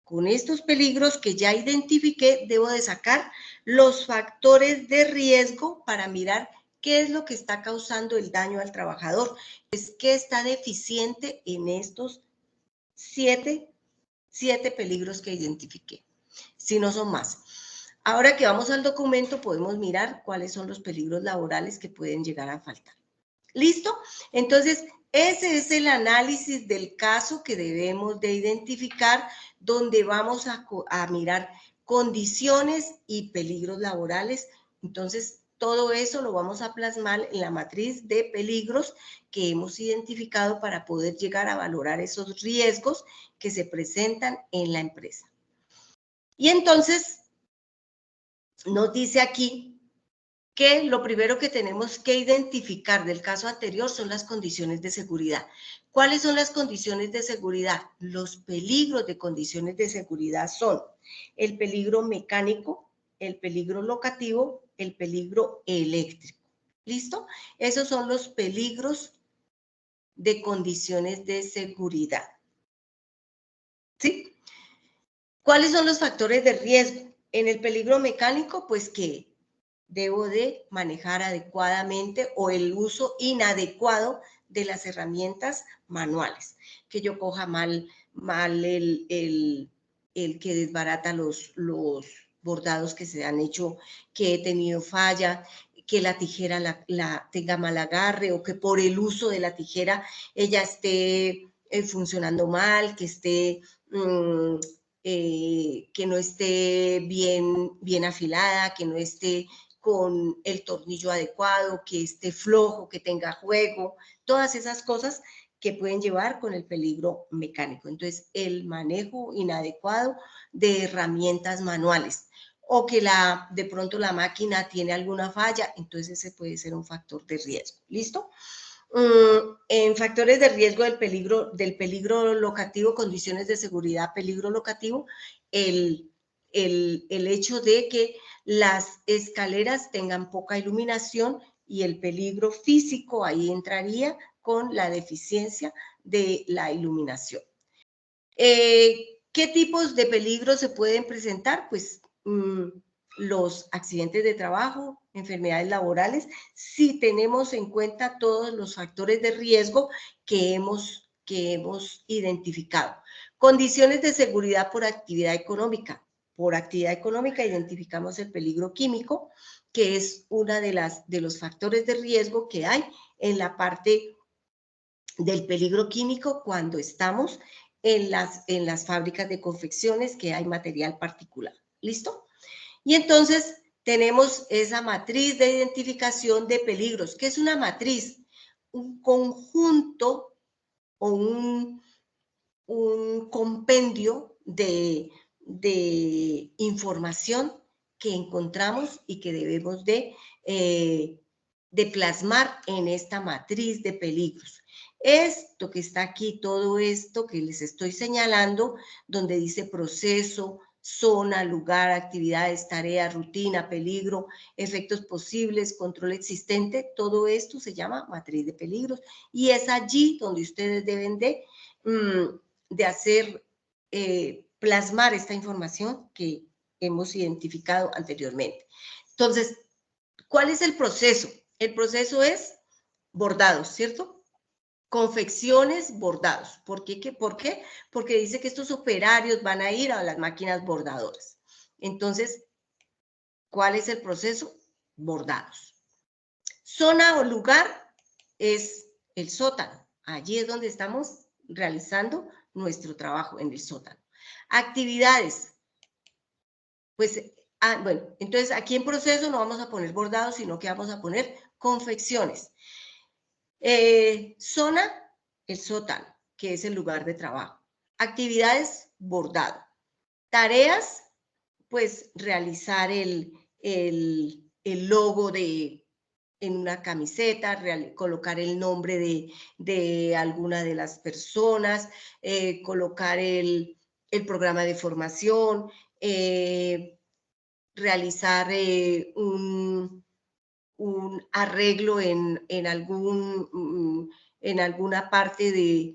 Speaker 1: con estos peligros que ya identifiqué, debo de sacar los factores de riesgo para mirar qué es lo que está causando el daño al trabajador. Es que está deficiente en estos 7 peligros que identifiqué, si no son más. Ahora que vamos al documento, podemos mirar cuáles son los peligros laborales que pueden llegar a faltar. ¿Listo? Entonces, ese es el análisis del caso que debemos de identificar, donde vamos a mirar condiciones y peligros laborales. Entonces, todo eso lo vamos a plasmar en la matriz de peligros que hemos identificado para poder llegar a valorar esos riesgos que se presentan en la empresa. Y entonces, nos dice aquí que lo primero que tenemos que identificar del caso anterior son las condiciones de seguridad. ¿Cuáles son las condiciones de seguridad? Los peligros de condiciones de seguridad son el peligro mecánico, el peligro locativo, el peligro eléctrico. ¿Listo? Esos son los peligros de condiciones de seguridad. ¿Sí? ¿Cuáles son los factores de riesgo? En el peligro mecánico, pues que debo de manejar adecuadamente o el uso inadecuado de las herramientas manuales, que yo coja mal el que desbarata los bordados que se han hecho, que he tenido falla, que la tijera tenga mal agarre o que por el uso de la tijera ella esté funcionando mal, que esté que no esté bien afilada, que no esté con el tornillo adecuado, que esté flojo, que tenga juego, todas esas cosas que pueden llevar con el peligro mecánico. Entonces, el manejo inadecuado de herramientas manuales o que de pronto la máquina tiene alguna falla, entonces ese puede ser un factor de riesgo. ¿Listo? En factores de riesgo del peligro locativo, condiciones de seguridad, peligro locativo, el hecho de que las escaleras tengan poca iluminación y el peligro físico ahí entraría con la deficiencia de la iluminación. ¿Qué tipos de peligros se pueden presentar? Pues los accidentes de trabajo, enfermedades laborales, si tenemos en cuenta todos los factores de riesgo que hemos identificado. Condiciones de seguridad por actividad económica. Por actividad económica identificamos el peligro químico, que es una de los factores de riesgo que hay en la parte del peligro químico cuando estamos en las fábricas de confecciones que hay material particular. ¿Listo? Y entonces tenemos esa matriz de identificación de peligros. ¿Qué es una matriz? Un conjunto o un compendio de información que encontramos y que debemos de plasmar en esta matriz de peligros. Esto que está aquí, todo esto que les estoy señalando, donde dice proceso, zona, lugar, actividades, tarea, rutina, peligro, efectos posibles, control existente, todo esto se llama matriz de peligros y es allí donde ustedes deben de hacer, plasmar esta información que hemos identificado anteriormente. Entonces, ¿cuál es el proceso? El proceso es bordados, ¿cierto? Confecciones, bordados. ¿Por qué? ¿Por qué? Porque dice que estos operarios van a ir a las máquinas bordadoras. Entonces, ¿cuál es el proceso? Bordados. Zona o lugar es el sótano. Allí es donde estamos realizando nuestro trabajo, en el sótano. Actividades. Pues, bueno, entonces aquí en proceso no vamos a poner bordados, sino que vamos a poner confecciones. Zona, el sótano, que es el lugar de trabajo. Actividades, bordado. Tareas, pues realizar el logo en una camiseta, colocar el nombre de alguna de las personas, colocar el programa de formación, realizar un arreglo en alguna parte de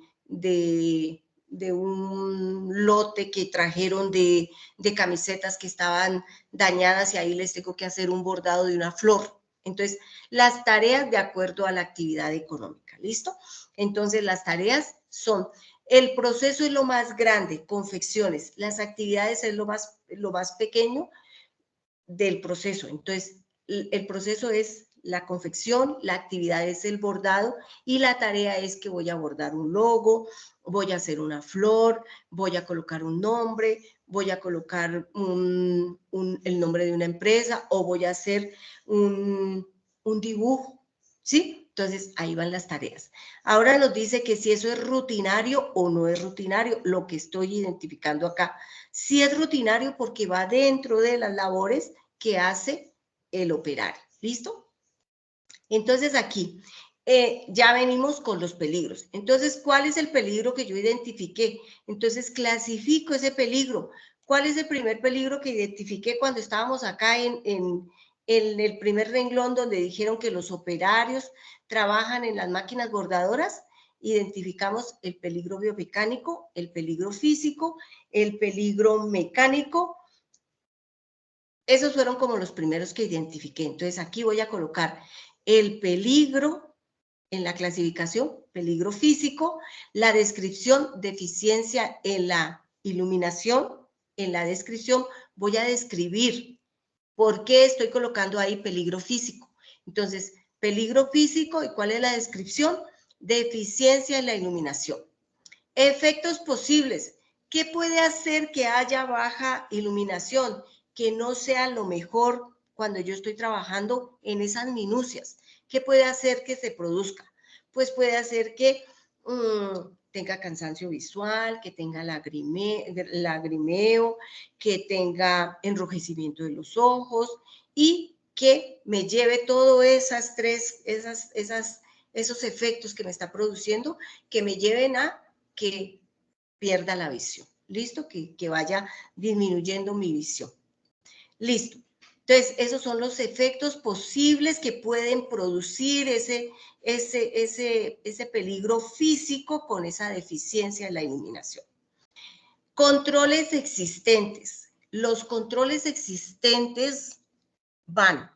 Speaker 1: un lote que trajeron de camisetas que estaban dañadas y ahí les tengo que hacer un bordado de una flor. Entonces, las tareas de acuerdo a la actividad económica, ¿listo? Entonces, las tareas son, el proceso es lo más grande, confecciones, las actividades es lo más pequeño del proceso. Entonces, el proceso es la confección, la actividad es el bordado y la tarea es que voy a bordar un logo, voy a hacer una flor, voy a colocar un nombre, voy a colocar el nombre de una empresa o voy a hacer un dibujo, ¿sí? Entonces, ahí van las tareas. Ahora nos dice que si eso es rutinario o no es rutinario, lo que estoy identificando acá. Si es rutinario porque va dentro de las labores que hace el operario. ¿Listo? Entonces, aquí ya venimos con los peligros. Entonces, ¿cuál es el peligro que yo identifiqué? Entonces, clasifico ese peligro. ¿Cuál es el primer peligro que identifiqué cuando estábamos acá en el primer renglón donde dijeron que los operarios trabajan en las máquinas bordadoras? Identificamos el peligro biomecánico, el peligro físico, el peligro mecánico. Esos fueron como los primeros que identifiqué. Entonces, aquí voy a colocar el peligro en la clasificación, peligro físico, la descripción, deficiencia en la iluminación. En la descripción voy a describir por qué estoy colocando ahí peligro físico. Entonces, peligro físico, ¿y cuál es la descripción? Deficiencia en la iluminación. Efectos posibles. ¿Qué puede hacer que haya baja iluminación? Que no sea lo mejor cuando yo estoy trabajando en esas minucias. ¿Qué puede hacer que se produzca? Pues puede hacer que tenga cansancio visual, que tenga lagrimeo, que tenga enrojecimiento de los ojos y que me lleve todos esos efectos que me está produciendo, que me lleven a que pierda la visión. ¿Listo? Que vaya disminuyendo mi visión. Listo. Entonces, esos son los efectos posibles que pueden producir ese peligro físico con esa deficiencia en la iluminación. Controles existentes. Los controles existentes van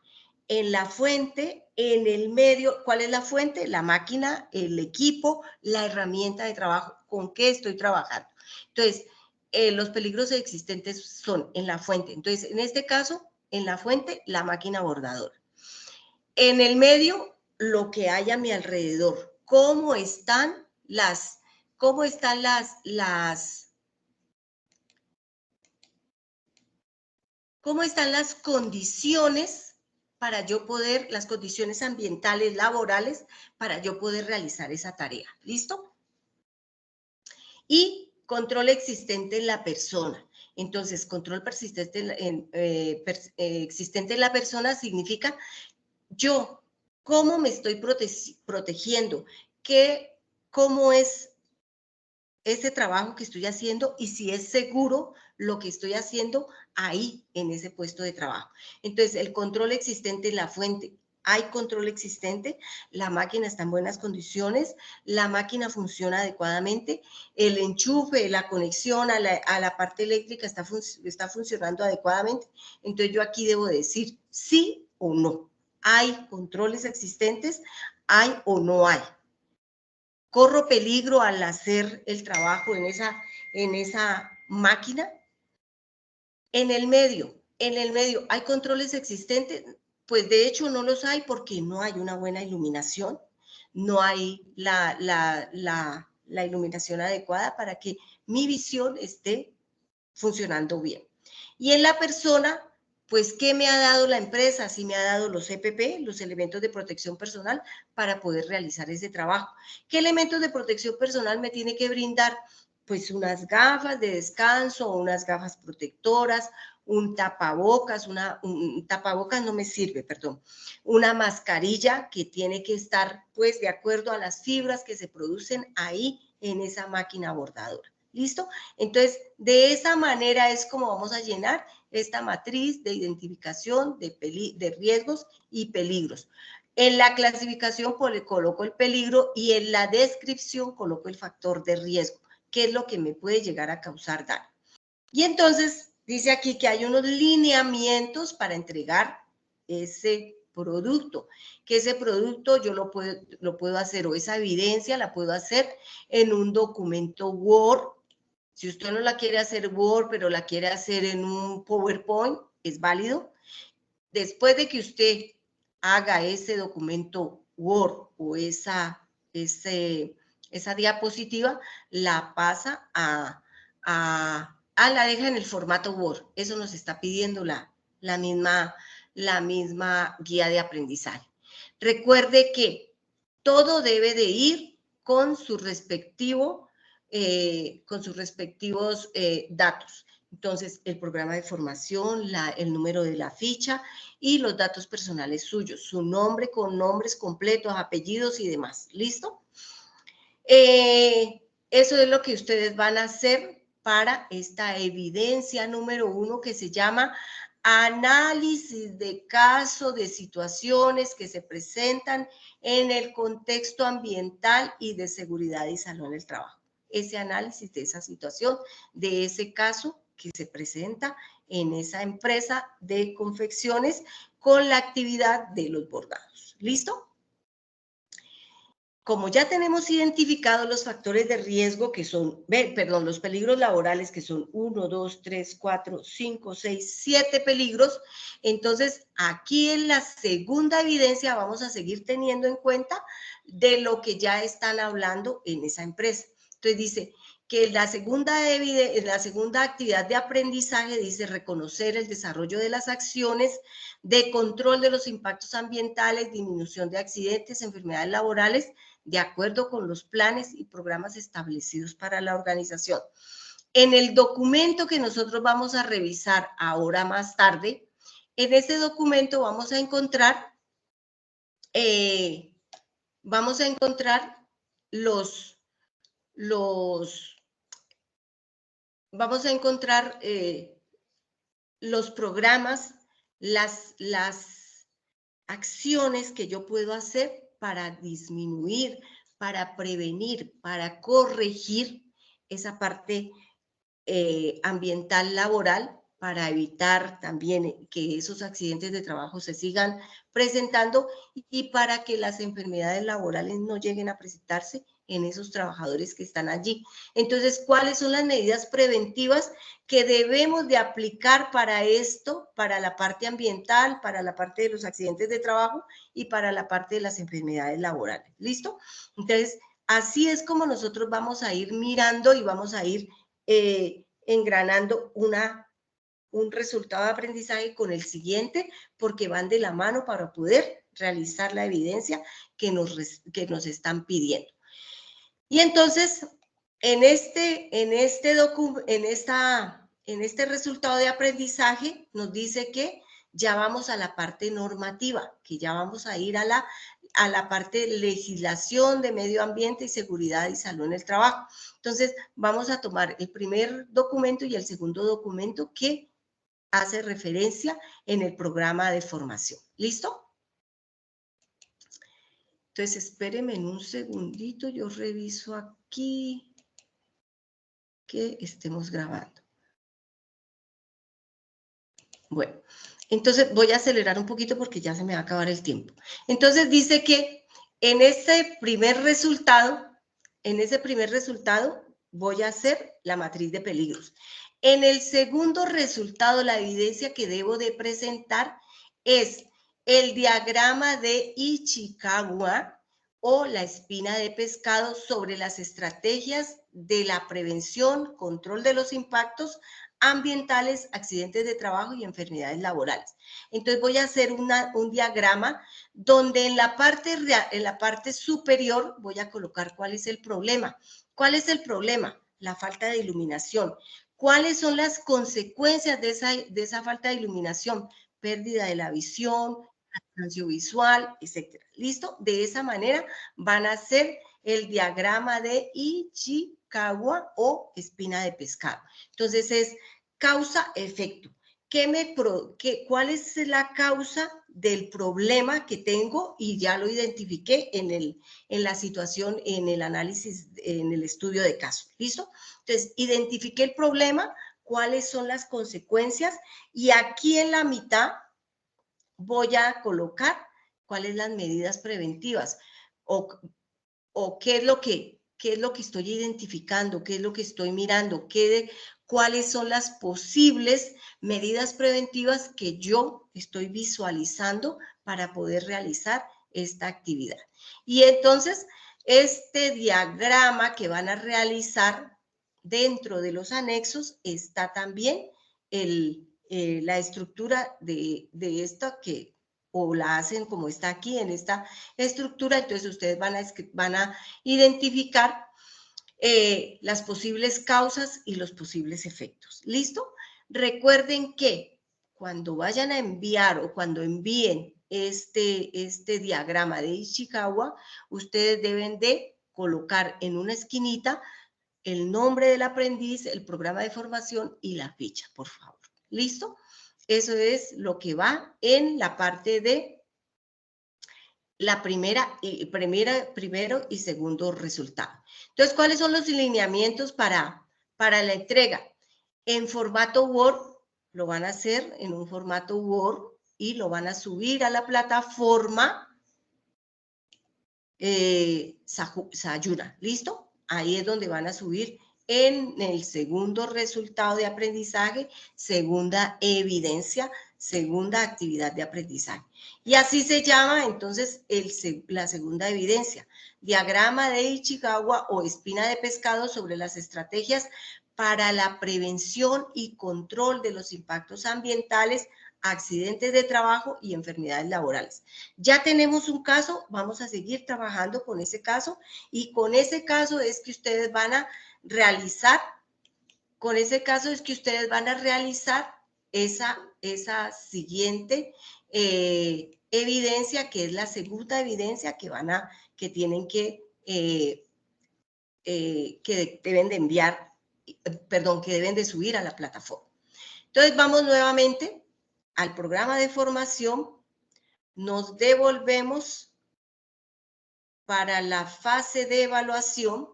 Speaker 1: en la fuente, en el medio. ¿Cuál es la fuente? La máquina, el equipo, la herramienta de trabajo. ¿Con qué estoy trabajando? Entonces, los peligros existentes son en la fuente. Entonces, en este caso, en la fuente, la máquina bordadora. En el medio, lo que hay a mi alrededor. ¿Cómo están las condiciones para yo poder, las condiciones ambientales, laborales, para yo poder realizar esa tarea? ¿Listo? Y control existente en la persona. Entonces, control persistente existente en la persona significa yo, ¿cómo me estoy protegiendo? ¿Cómo es ese trabajo que estoy haciendo y si es seguro lo que estoy haciendo ahí en ese puesto de trabajo? Entonces, el control existente en la fuente. Hay control existente, la máquina está en buenas condiciones, la máquina funciona adecuadamente, el enchufe, la conexión a la parte eléctrica está funcionando adecuadamente. Entonces, yo aquí debo decir sí o no. ¿Hay controles existentes? ¿Hay o no hay? ¿Corro peligro al hacer el trabajo en esa máquina? En el medio, ¿hay controles existentes? Pues de hecho no los hay porque no hay una buena iluminación, no hay la iluminación adecuada para que mi visión esté funcionando bien. Y en la persona, pues, ¿qué me ha dado la empresa? Sí me ha dado los EPP, los elementos de protección personal, para poder realizar ese trabajo. ¿Qué elementos de protección personal me tiene que brindar? Pues unas gafas de descanso, unas gafas protectoras, un tapabocas, un tapabocas no me sirve, perdón, una mascarilla que tiene que estar, pues, de acuerdo a las fibras que se producen ahí en esa máquina bordadora. ¿Listo? Entonces, de esa manera es como vamos a llenar esta matriz de identificación de riesgos y peligros. En la clasificación coloco el peligro y en la descripción coloco el factor de riesgo, que es lo que me puede llegar a causar daño. Y entonces dice aquí que hay unos lineamientos para entregar ese producto, que ese producto yo lo puedo hacer, o esa evidencia la puedo hacer en un documento Word. Si usted no la quiere hacer Word, pero la quiere hacer en un PowerPoint, es válido. Después de que usted haga ese documento Word o esa diapositiva, la pasa la deja en el formato Word. Eso nos está pidiendo la misma guía de aprendizaje. Recuerde que todo debe de ir con sus respectivos datos. Entonces, el programa de formación, el número de la ficha y los datos personales suyos, su nombre con nombres completos, apellidos y demás. ¿Listo? Eso es lo que ustedes van a hacer para esta evidencia número 1 que se llama análisis de caso de situaciones que se presentan en el contexto ambiental y de seguridad y salud en el trabajo. Ese análisis de esa situación, de ese caso que se presenta en esa empresa de confecciones con la actividad de los bordados. ¿Listo? Como ya tenemos identificados los factores de riesgo que son, los peligros laborales que son 1, 2, 3, 4, 5, 6, 7 peligros, entonces aquí en la segunda evidencia vamos a seguir teniendo en cuenta de lo que ya están hablando en esa empresa. Entonces dice que la segunda actividad de aprendizaje dice reconocer el desarrollo de las acciones de control de los impactos ambientales, disminución de accidentes, enfermedades laborales, de acuerdo con los planes y programas establecidos para la organización. En el documento que nosotros vamos a revisar ahora más tarde, en ese documento vamos a encontrar los programas, las acciones que yo puedo hacer para disminuir, para prevenir, para corregir esa parte ambiental laboral, para evitar también que esos accidentes de trabajo se sigan presentando y para que las enfermedades laborales no lleguen a presentarse en esos trabajadores que están allí. Entonces, ¿cuáles son las medidas preventivas que debemos de aplicar para esto, para la parte ambiental, para la parte de los accidentes de trabajo y para la parte de las enfermedades laborales? ¿Listo? Entonces, así es como nosotros vamos a ir mirando y vamos a ir engranando un resultado de aprendizaje con el siguiente, porque van de la mano para poder realizar la evidencia que nos están pidiendo. Y entonces, en este resultado de aprendizaje nos dice que ya vamos a la parte normativa, que ya vamos a ir a la parte de legislación de medio ambiente y seguridad y salud en el trabajo. Entonces, vamos a tomar el primer documento y el segundo documento que hace referencia en el programa de formación. ¿Listo? Entonces, espérenme un segundito, yo reviso aquí que estemos grabando. Bueno, entonces voy a acelerar un poquito porque ya se me va a acabar el tiempo. Entonces dice que en ese primer resultado voy a hacer la matriz de peligros. En el segundo resultado, la evidencia que debo de presentar es el diagrama de Ichikawa o la espina de pescado sobre las estrategias de la prevención, control de los impactos ambientales, accidentes de trabajo y enfermedades laborales. Entonces voy a hacer un diagrama donde en la parte superior voy a colocar cuál es el problema. ¿Cuál es el problema? La falta de iluminación. ¿Cuáles son las consecuencias de esa falta de iluminación? Pérdida de la visión, cansancio visual, etcétera. ¿Listo? De esa manera van a hacer el diagrama de Ichikawa o espina de pescado. Entonces es causa-efecto. ¿Cuál es la causa del problema que tengo? Y ya lo identifiqué en la situación, en el análisis, en el estudio de caso. ¿Listo? Entonces, identifiqué el problema, cuáles son las consecuencias y aquí en la mitad voy a colocar cuáles las medidas preventivas o qué es lo que estoy identificando, qué es lo que estoy mirando, cuáles son las posibles medidas preventivas que yo estoy visualizando para poder realizar esta actividad. Y entonces, este diagrama que van a realizar dentro de los anexos está también la estructura de esta o la hacen como está aquí en esta estructura, entonces ustedes van a identificar las posibles causas y los posibles efectos. ¿Listo? Recuerden que cuando vayan a enviar o cuando envíen este diagrama de Ichikawa, ustedes deben de colocar en una esquinita el nombre del aprendiz, el programa de formación y la ficha, por favor. ¿Listo? Eso es lo que va en la parte de la primero y segundo resultado. Entonces, ¿cuáles son los lineamientos para la entrega? En formato Word, lo van a hacer en un formato Word y lo van a subir a la plataforma Sayura. ¿Listo? Ahí es donde van a subir en el segundo resultado de aprendizaje, segunda evidencia, segunda actividad de aprendizaje. Y así se llama entonces la segunda evidencia, diagrama de Ichikawa o espina de pescado sobre las estrategias para la prevención y control de los impactos ambientales, accidentes de trabajo y enfermedades laborales. Ya tenemos un caso, vamos a seguir trabajando con ese caso y con ese caso es que ustedes van a realizar, esa siguiente evidencia, que es la segunda evidencia que tienen que deben de enviar, que deben de subir a la plataforma. Entonces vamos nuevamente al programa de formación, nos devolvemos para la fase de evaluación.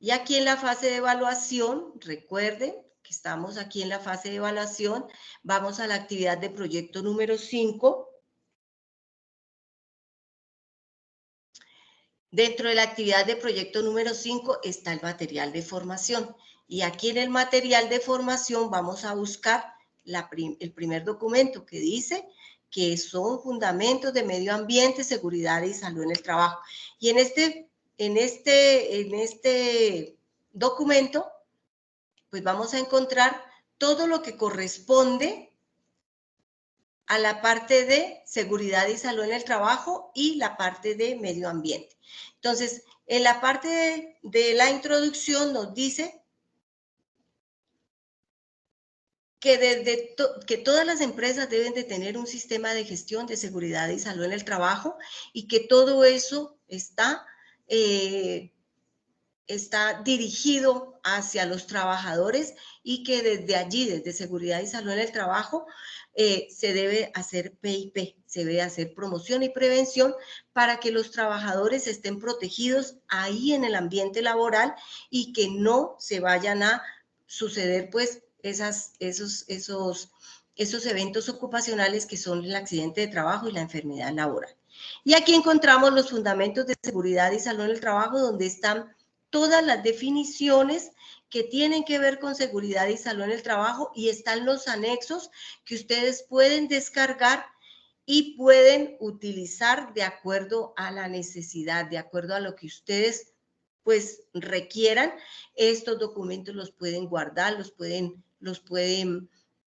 Speaker 1: Y aquí en la fase de evaluación, recuerden que estamos aquí en la fase de evaluación, vamos a la actividad de proyecto número 5. Dentro de la actividad de proyecto número 5 está el material de formación. Y aquí en el material de formación vamos a buscar el primer documento que dice que son fundamentos de medio ambiente, seguridad y salud en el trabajo. Y en este documento, pues vamos a encontrar todo lo que corresponde a la parte de seguridad y salud en el trabajo y la parte de medio ambiente. Entonces, en la parte de la introducción nos dice que, que todas las empresas deben de tener un sistema de gestión de seguridad y salud en el trabajo y que todo eso está dirigido hacia los trabajadores y que desde allí, desde seguridad y salud en el trabajo, se debe hacer PIP, se debe hacer promoción y prevención para que los trabajadores estén protegidos ahí en el ambiente laboral y que no se vayan a suceder pues esos eventos ocupacionales que son el accidente de trabajo y la enfermedad laboral. Y aquí encontramos los fundamentos de seguridad y salud en el trabajo, donde están todas las definiciones que tienen que ver con seguridad y salud en el trabajo y están los anexos que ustedes pueden descargar y pueden utilizar de acuerdo a la necesidad, de acuerdo a lo que ustedes pues requieran. Estos documentos los pueden guardar, los pueden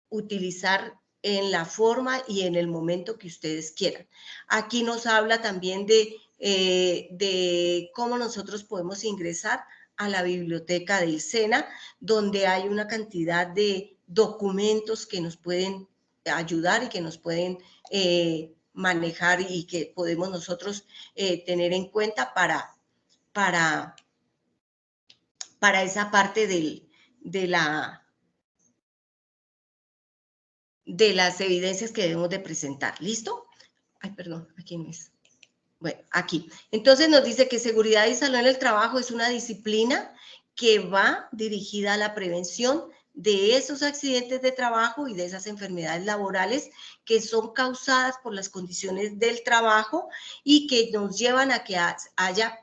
Speaker 1: utilizar en la forma y en el momento que ustedes quieran. Aquí nos habla también de cómo nosotros podemos ingresar a la biblioteca del SENA, donde hay una cantidad de documentos que nos pueden ayudar y que nos pueden manejar y que podemos nosotros tener en cuenta para esa parte de las evidencias que debemos de presentar. ¿Listo? Ay, perdón, aquí no es. Bueno, aquí. Entonces nos dice que seguridad y salud en el trabajo es una disciplina que va dirigida a la prevención de esos accidentes de trabajo y de esas enfermedades laborales que son causadas por las condiciones del trabajo y que nos llevan a que haya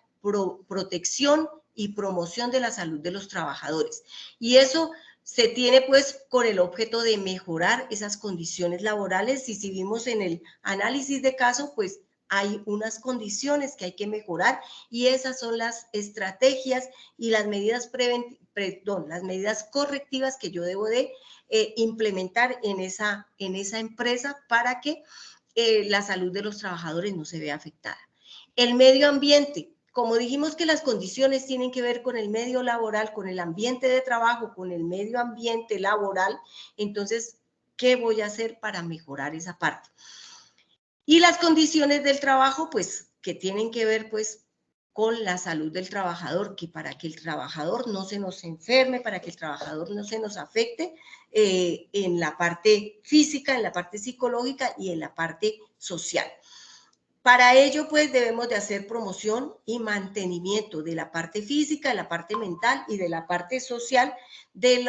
Speaker 1: protección y promoción de la salud de los trabajadores. Y eso se tiene pues con el objeto de mejorar esas condiciones laborales y si vimos en el análisis de caso, pues hay unas condiciones que hay que mejorar y esas son las estrategias y las medidas las medidas correctivas que yo debo de implementar en esa empresa para que la salud de los trabajadores no se vea afectada. El medio ambiente. Como dijimos que las condiciones tienen que ver con el medio laboral, con el ambiente de trabajo, con el medio ambiente laboral, entonces, ¿qué voy a hacer para mejorar esa parte? Y las condiciones del trabajo, pues, que tienen que ver, pues, con la salud del trabajador, que para que el trabajador no se nos enferme, para que el trabajador no se nos afecte en la parte física, en la parte psicológica y en la parte social. Para ello, pues, debemos de hacer promoción y mantenimiento de la parte física, de la parte mental y de la parte social de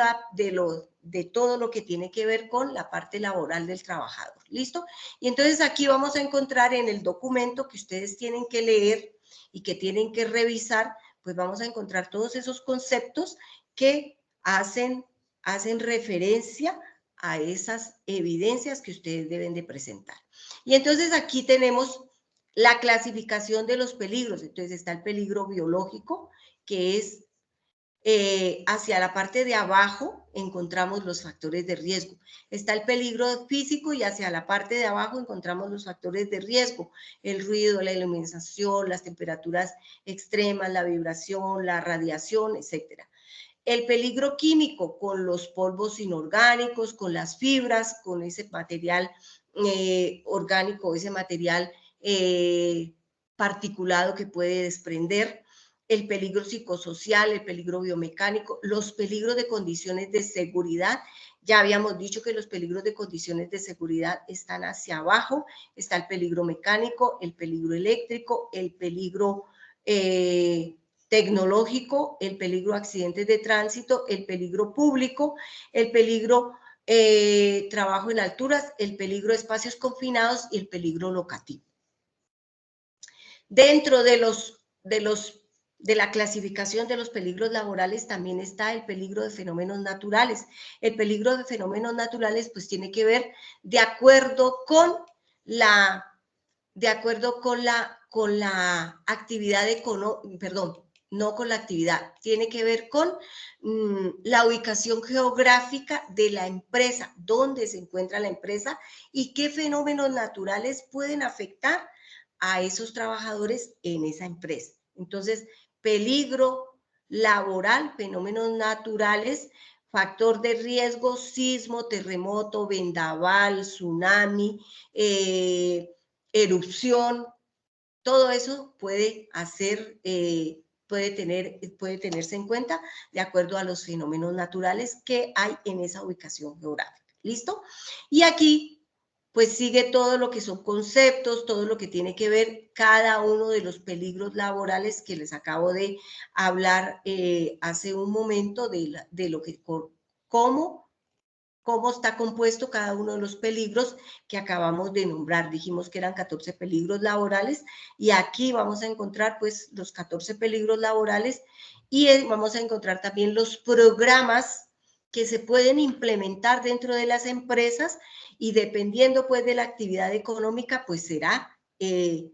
Speaker 1: todo lo que tiene que ver con la parte laboral del trabajador. ¿Listo? Y entonces aquí vamos a encontrar en el documento que ustedes tienen que leer y que tienen que revisar, pues vamos a encontrar todos esos conceptos que hacen referencia a esas evidencias que ustedes deben de presentar. Y entonces aquí tenemos la clasificación de los peligros. Entonces está el peligro biológico, que es hacia la parte de abajo encontramos los factores de riesgo. Está el peligro físico y hacia la parte de abajo encontramos los factores de riesgo. El ruido, la iluminación, las temperaturas extremas, la vibración, la radiación, etc. El peligro químico con los polvos inorgánicos, con las fibras, con ese material orgánico, ese material particulado que puede desprender. El peligro psicosocial, el peligro biomecánico, los peligros de condiciones de seguridad. Ya habíamos dicho que los peligros de condiciones de seguridad están hacia abajo. Está el peligro mecánico, el peligro eléctrico, el peligro tecnológico, el peligro accidentes de tránsito, el peligro público, el peligro trabajo en alturas, el peligro de espacios confinados y el peligro locativo. Dentro de la clasificación de los peligros laborales también está el peligro de fenómenos naturales. El peligro de fenómenos naturales pues tiene que ver de acuerdo con la actividad económica, perdón, no con la actividad, tiene que ver con la ubicación geográfica de la empresa, dónde se encuentra la empresa y qué fenómenos naturales pueden afectar a esos trabajadores en esa empresa. Entonces, peligro laboral, fenómenos naturales, factor de riesgo, sismo, terremoto, vendaval, tsunami, erupción, todo eso puede tenerse en cuenta de acuerdo a los fenómenos naturales que hay en esa ubicación geográfica. ¿Listo? Y aquí pues sigue todo lo que son conceptos, todo lo que tiene que ver cada uno de los peligros laborales que les acabo de hablar hace un momento de lo que, cómo está compuesto cada uno de los peligros que acabamos de nombrar. Dijimos que eran 14 peligros laborales y aquí vamos a encontrar pues los 14 peligros laborales y vamos a encontrar también los programas que se pueden implementar dentro de las empresas y dependiendo pues de la actividad económica pues será el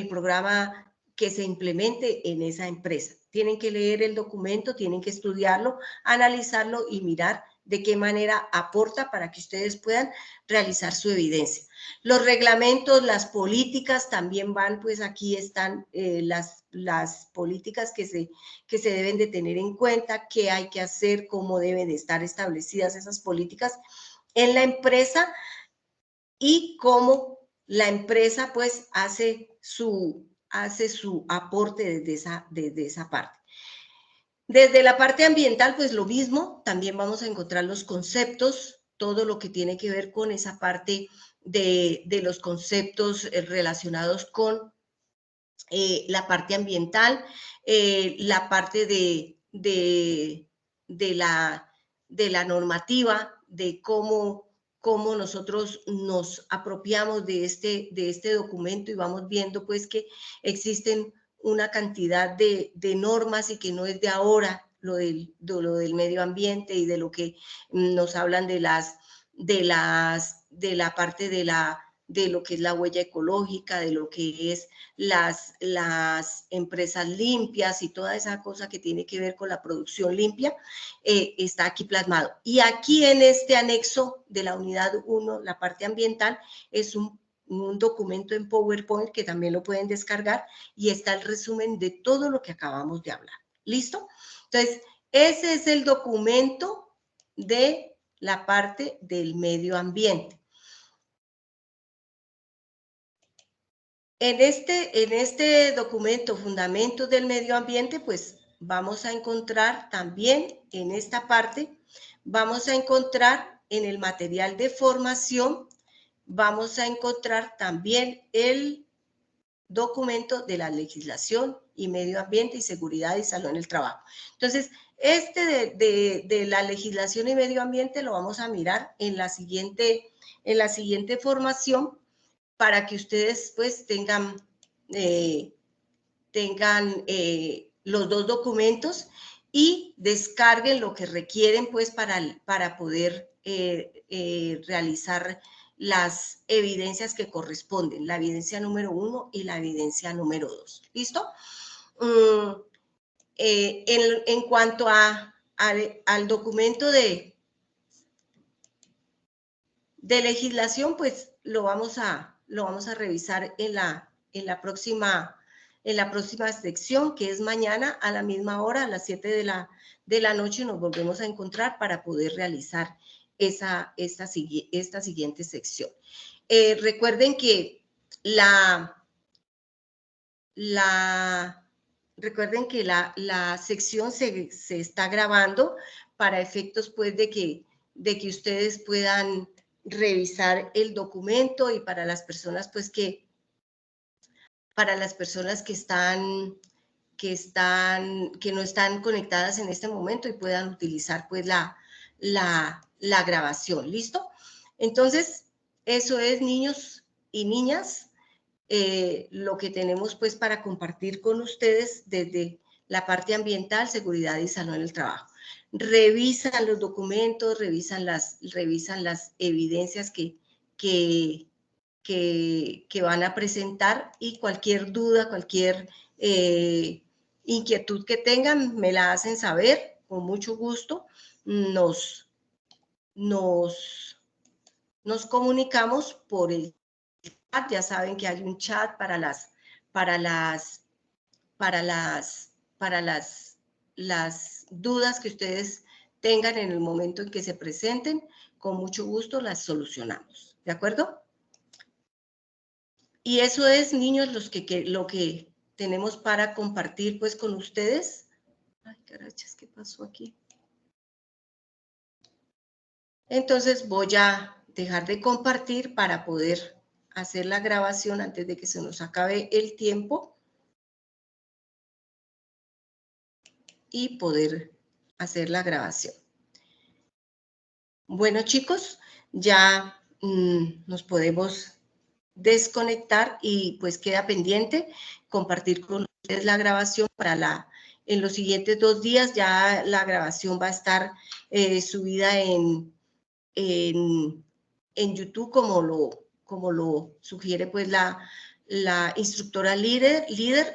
Speaker 1: programa que se implemente en esa empresa. Tienen que leer el documento, tienen que estudiarlo, analizarlo y mirar de qué manera aporta para que ustedes puedan realizar su evidencia. Los reglamentos, las políticas también van, pues aquí están las políticas que se deben de tener en cuenta, qué hay que hacer, cómo deben de estar establecidas esas políticas en la empresa y cómo la empresa pues hace su aporte desde esa parte. Desde la parte ambiental, pues lo mismo, también vamos a encontrar los conceptos, todo lo que tiene que ver con esa parte de los conceptos relacionados con la parte ambiental, la parte de la normativa, de cómo nosotros nos apropiamos de este documento y vamos viendo pues que existen una cantidad de normas y que no es de ahora lo del medio ambiente y de lo que nos hablan de la parte de lo que es la huella ecológica, de lo que es las empresas limpias y toda esa cosa que tiene que ver con la producción limpia, está aquí plasmado. Y aquí en este anexo de la unidad 1, la parte ambiental, es un documento en PowerPoint que también lo pueden descargar y está el resumen de todo lo que acabamos de hablar. ¿Listo? Entonces, ese es el documento de la parte del medio ambiente. En este documento, Fundamentos del Medio Ambiente, pues vamos a encontrar también en esta parte, vamos a encontrar en el material de formación, vamos a encontrar también el documento de la legislación y medio ambiente y seguridad y salud en el trabajo. Entonces, de la legislación y medio ambiente lo vamos a mirar en la siguiente formación, para que ustedes pues tengan tengan los dos documentos y descarguen lo que requieren pues para poder realizar las evidencias que corresponden, la evidencia número 1 y la evidencia número 2. ¿Listo? En cuanto al documento de legislación, pues lo vamos a revisar en la próxima sección, que es mañana a la misma hora, a las 7 de la noche, nos volvemos a encontrar para poder realizar esta siguiente sección. Recuerden que recuerden que la sección se está grabando para efectos pues de que ustedes puedan revisar el documento y para las personas pues que no están conectadas en este momento y puedan utilizar pues la grabación. ¿Listo? Entonces, eso es, niños y niñas, lo que tenemos pues para compartir con ustedes desde la parte ambiental, seguridad y salud en el trabajo. Revisan los documentos, revisan las evidencias que van a presentar y cualquier duda, cualquier inquietud que tengan, me la hacen saber, con mucho gusto. Nos comunicamos por el chat. Ya saben que hay un chat para las dudas que ustedes tengan en el momento en que se presenten. Con mucho gusto las solucionamos. ¿De acuerdo? Y eso es, niños, lo que tenemos para compartir pues con ustedes. Ay, carachas, ¿qué pasó aquí? Entonces voy a dejar de compartir para poder hacer la grabación antes de que se nos acabe el tiempo y poder hacer la grabación. Bueno, chicos, ya nos podemos desconectar y pues queda pendiente compartir con ustedes la grabación en los siguientes 2 días. Ya la grabación va a estar subida en YouTube como lo sugiere pues la instructora líder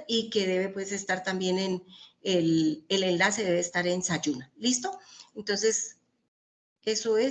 Speaker 1: y que debe pues estar también en el enlace debe estar en Sayuna. ¿Listo? Entonces, eso es.